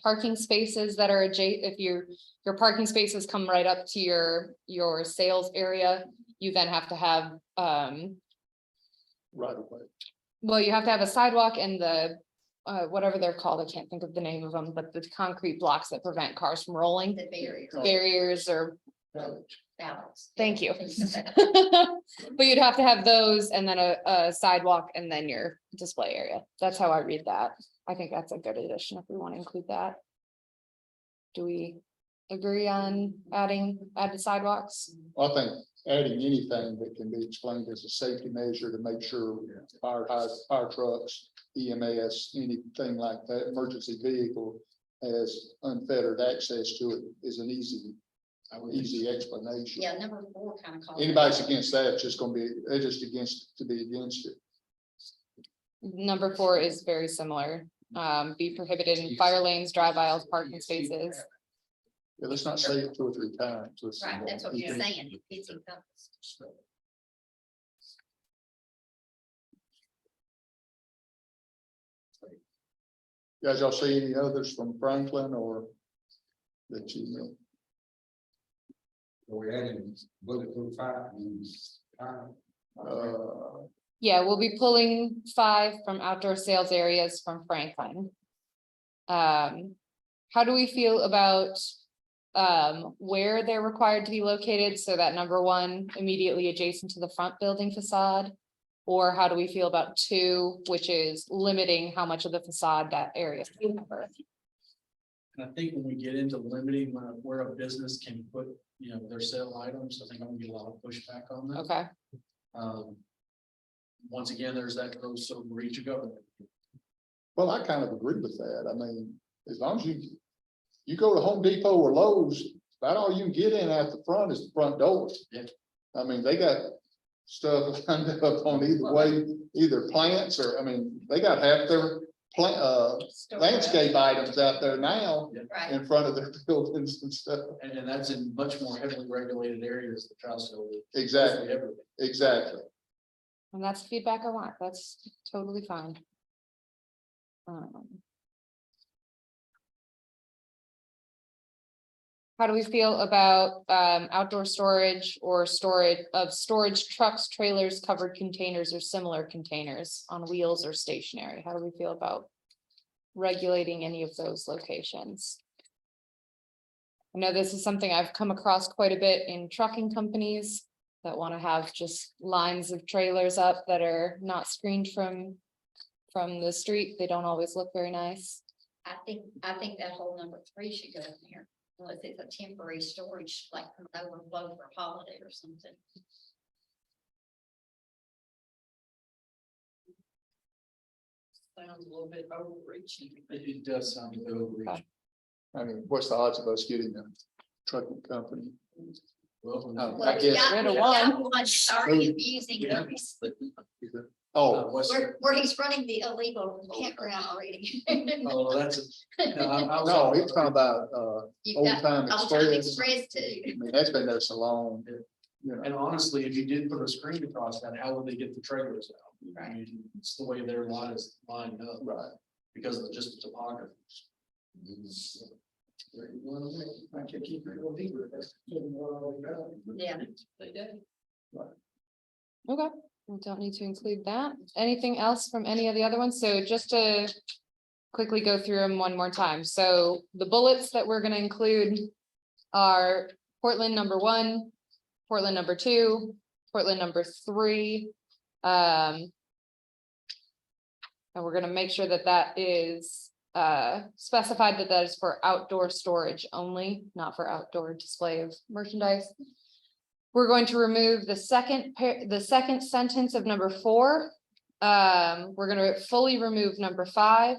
parking spaces that are if your parking spaces come right up to your sales area, you then have to have
Right away.
well, you have to have a sidewalk and the whatever they're called, I can't think of the name of them, but the concrete blocks that prevent cars from rolling,
The barrier.
barriers or
Balance.
thank you. But you'd have to have those and then a sidewalk and then your display area. That's how I read that. I think that's a good addition if we want to include that. Do we agree on add the sidewalks?
I think adding anything that can be explained as a safety measure to make sure fire trucks, EMS, anything like that, emergency vehicle has unfettered access to it is an easy explanation.
Yeah, number 4 kind of calls.
Anybody's against that, it's just gonna be, they're just to be against it.
Number 4 is very similar. Be prohibited in fire lanes, drive aisles, parking spaces.
Yeah, let's not say it 2 or 3 times. Let's-
Right, that's what you're saying. It's encompassed.
Guys, y'all see any others from Franklin or that you know?
So we're adding bulletproof 5 and 5.
Yeah, we'll be pulling 5 from outdoor sales areas from Franklin. How do we feel about where they're required to be located? So that number 1 immediately adjacent to the front building facade? Or how do we feel about 2, which is limiting how much of the facade that area can cover?
And I think when we get into limiting where a business can put, their sale items, I think I'm gonna get a lot of pushback on that.
Okay,
Once again, there's that close to reach of government.
Well, I kind of agree with that. I mean, as long as you go to Home Depot or Lowe's, about all you can get in at the front is the front door.
Yeah.
I mean, they got stuff lined up on either way, either plants or, I mean, they got half their landscape items out there now
Right.
in front of their buildings and stuff.
And that's in much more heavily regulated areas, the Charleston.
Exactly,
Everything.
exactly.
and that's the feedback I want. That's totally fine. How do we feel about outdoor storage or storage trucks, trailers, covered containers or similar containers on wheels or stationary? How do we feel about regulating any of those locations? I know this is something I've come across quite a bit in trucking companies that want to have just lines of trailers up that are not screened from the street. They don't always look very nice.
I think that whole number 3 should go in there. Unless it's a temporary storage, like an overflow for a holiday or something.
Sounds a little bit overreaching.
It does sound a bit overreaching.
I mean, what's the odds of us getting a trucking company?
Well,
Oh,
Well,
I
we
guess,
got,
Rid of
we got one already abusing
Yeah.
those,
oh,
where he's running the illegal campground already.
Oh, that's a. No, I was-
no, it's talking about,
You've
Old
got
Time
Old Time
Express.
Express too.
I mean, that's been there so long, you know.
And honestly, if you did put a screen across that, how would they get the trailers out? I mean, it's the way their line is lined up.
Right.
Because of just the topography. I can keep it real deeper.
Yeah.
They did.
Okay, we don't need to include that. Anything else from any of the other ones? So just to quickly go through them one more time. So the bullets that we're gonna include are Portland number 1, Portland number 2, Portland number 3. And we're gonna make sure that that is specified that that is for outdoor storage only, not for outdoor display of merchandise. We're going to remove the second sentence of number 4. We're gonna fully remove number 5,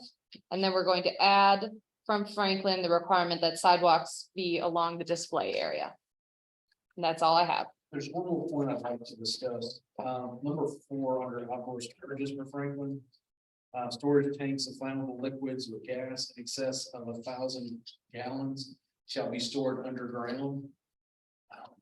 and then we're going to add from Franklin the requirement that sidewalks be along the display area. And that's all I have.
There's one more point I'd like to discuss. Number 4 under outdoor storages for Franklin. Storage tanks of flammable liquids with gas in excess of 1,000 gallons shall be stored underground.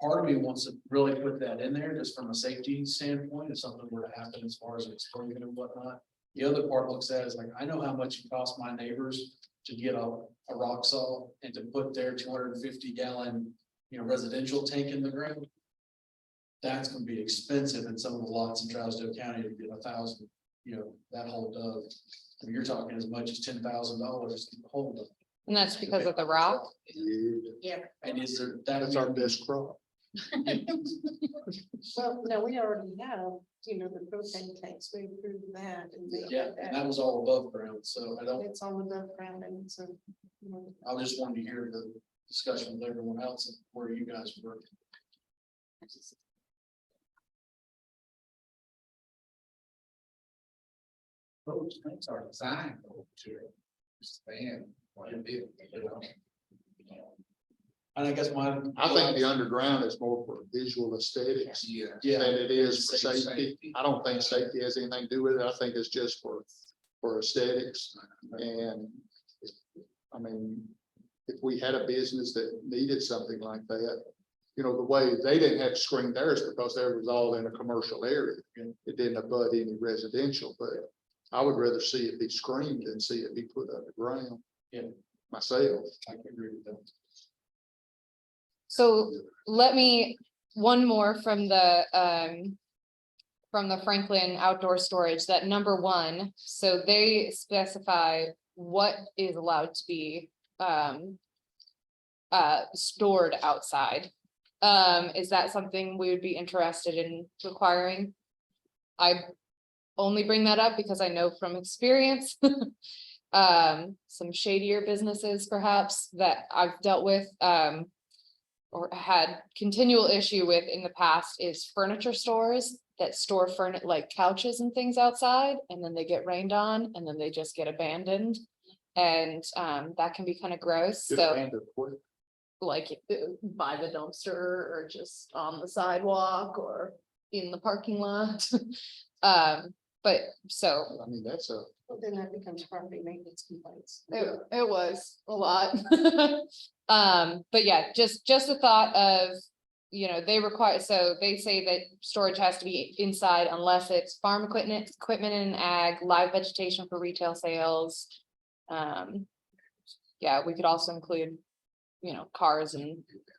Part of me wants to really put that in there just from a safety standpoint, if something were to happen as far as explosion and whatnot. The other part looks at it as like, I know how much it costs my neighbors to get a rock salt and to put their 250 gallon, residential tank in the ground. That's gonna be expensive in some of the lots in Trousdale County to get 1,000, that whole dove. I mean, you're talking as much as $10,000 to hold it.
And that's because of the rock.
Yeah,
And is there,
that's our best crop.
Well, no, we already have, the propane tanks, we approved that. And they-
Yeah, and that was all above ground, so I don't,
It's on the above ground and so.
I just wanted to hear the discussion with everyone else and where you guys were.
Those things are designed to stand what it is,
And I guess my.
I think the underground is more for visual aesthetics
Yeah.
Yeah.
than it is for
Safety.
safety. I don't think safety has anything to do with it. I think it's just for aesthetics. And I mean, if we had a business that needed something like that, the way they didn't have to screen theirs because theirs was all in a commercial area. It didn't abut any residential, but I would rather see it be screened than see it be put underground.
Yeah.
Myself.
I can agree with that.
So one more from the Franklin outdoor storage, that number 1, so they specify what is allowed to be stored outside. Is that something we would be interested in requiring? I only bring that up because I know from experience, some shadier businesses perhaps that I've dealt with, or had continual issue with in the past is furniture stores that store like couches and things outside, and then they get rained on, and then they just get abandoned. And that can be kind of gross,
Get
so
abandoned quick.
like by the dumpster or just on the sidewalk or in the parking lot. But so
I mean, that's a.
Well, then that becomes property maintenance complaints.
it was a lot. But yeah, just a thought of, they require, so they say that storage has to be inside unless it's farm equipment in ag, live vegetation for retail sales. Yeah, we could also include, cars and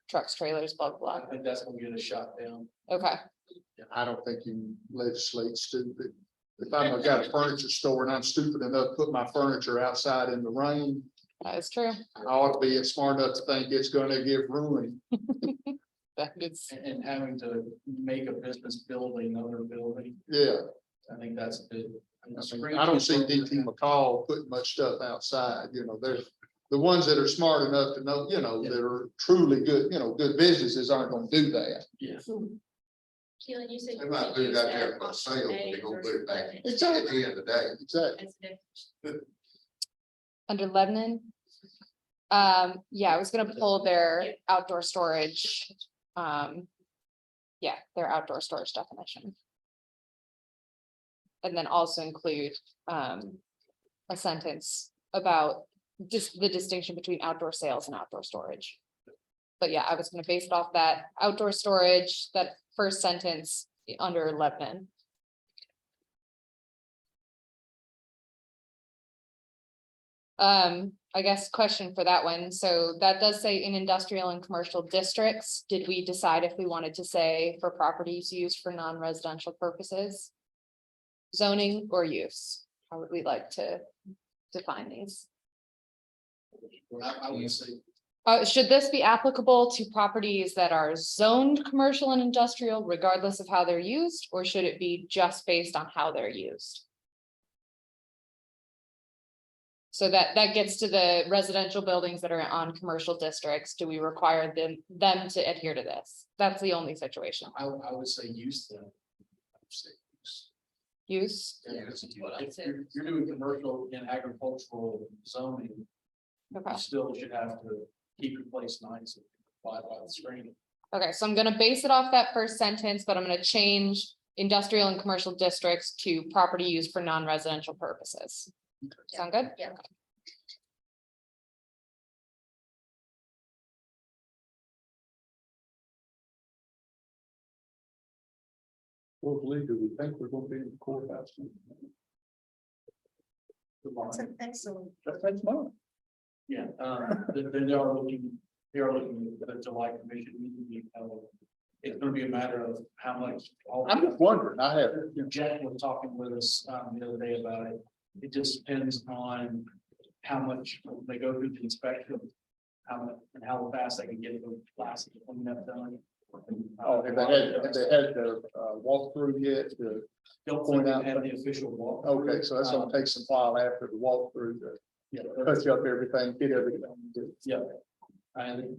trucks, trailers, blah, blah,
I think that's gonna get a shot down.
blah. Okay,
I don't think you legislate stupid. If I've got a furniture store and I'm stupid enough to put my furniture outside in the rain,
that is true.
I ought to be smart enough to think it's gonna get ruined.
That is,
And having to make a business building another building,
Yeah,
I think that's a bit.
I don't see DT McCall putting much stuff outside, they're the ones that are smart enough to know, that are truly good, good businesses aren't gonna do that.
Yeah.
Keelan, you said.
They might put it out there for sale, but they gonna put it back at
Exactly,
the end of the day.
exactly.
Under Lebanon. Yeah, I was gonna pull their outdoor storage. Yeah, their outdoor storage definition. And then also include a sentence about just the distinction between outdoor sales and outdoor storage. But yeah, I was gonna base it off that outdoor storage, that first sentence under Lebanon. I guess question for that one, so that does say in industrial and commercial districts, did we decide if we wanted to say for properties used for non-residential purposes? Zoning or use, how would we like to define these?
I would say,
Should this be applicable to properties that are zoned commercial and industrial regardless of how they're used, or should it be just based on how they're used? So that gets to the residential buildings that are on commercial districts. Do we require them to adhere to this? That's the only situation.
I would say use them. I would say use.
Use,
Yeah, if you're doing commercial and agricultural zoning,
okay.
you still should have to keep your place nice and apply by the screen.
Okay, so I'm gonna base it off that first sentence, but I'm gonna change industrial and commercial districts to property used for non-residential purposes. Sound good?
Yeah.
Well, Lee, do we think we're gonna be in the courthouse?
That's an excellent.
That's next month.
Yeah, they are looking at the July commission meeting. It's gonna be a matter of how much.
I'm just wondering, I have,
Jack was talking with us the other day about it. It just depends on how much they go through the inspection. How much and how fast they can get the last cleanup done.
oh, have they had the walkthrough yet?
Don't
point
point
out
out have the official walk.
Okay, so that's gonna take some while after the walkthrough to
Yeah,
touch up everything, get everything.
yeah. And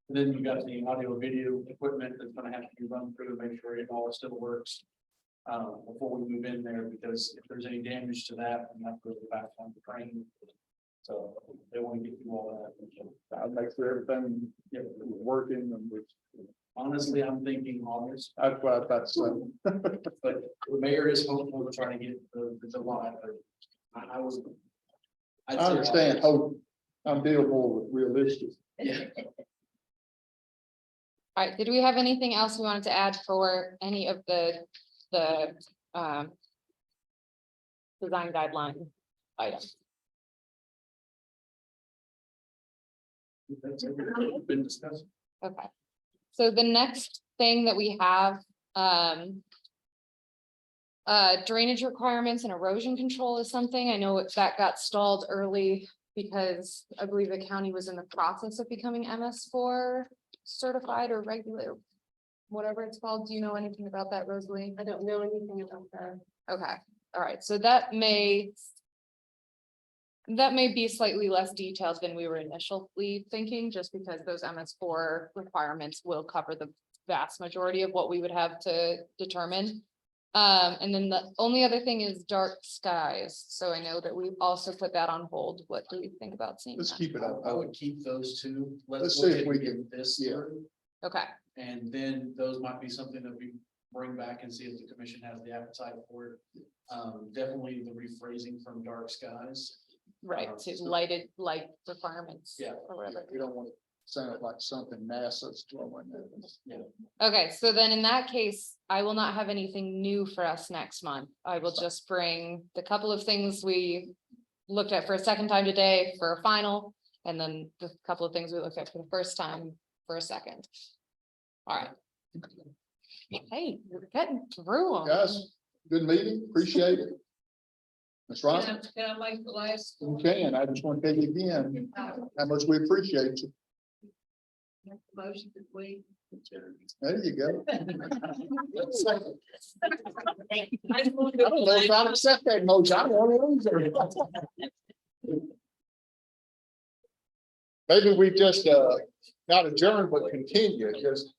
then you got the audio video equipment that's gonna have to be run through to make sure it all still works. Before we move in there, because if there's any damage to that, we have to go back on the crane. So they want to get through all that.
I'll make sure everything
Yeah,
is working and we're.
honestly, I'm thinking August,
That's what I thought, so.
but the mayor is hopeful to try to get the July, but I was.
I understand, hope, I'm dealing more with realistic.
Yeah.
All right, did we have anything else we wanted to add for any of the design guideline items?
That's everything been discussed.
Okay, so the next thing that we have, drainage requirements and erosion control is something, I know that got stalled early because I believe the county was in the process of becoming MS4 certified or regular, whatever it's called. Do you know anything about that, Rosalie?
I don't know anything about that.
Okay, all right, so that may be slightly less detailed than we were initially thinking, just because those MS4 requirements will cover the vast majority of what we would have to determine. And then the only other thing is dark skies, so I know that we've also put that on hold. What do you think about seeing
Let's
that?
keep it up.
I would keep those two.
Let's
look
see if
at
we
getting this
yeah.
through.
Okay,
And then those might be something that we bring back and see if the commission has the appetite for it. Definitely the rephrasing from dark skies.
right, to light requirements.
Yeah.
Or whatever.
We don't want to sound like something NASA's throwing at us.
Okay, so then in that case, I will not have anything new for us next month. I will just bring the couple of things we looked at for a second time today for a final, and then the couple of things we looked at for the first time for a second. All right. Hey, you're getting through them.
Guys, good meeting, appreciate it. That's right,
Can I make the last?
you can, I just want to tell you again, how much we appreciate you.
Motion that we.
There you go.
I just wanted
I don't know if I'll accept that motion. I don't want to lose it. Maybe we just not adjourn, but continue, just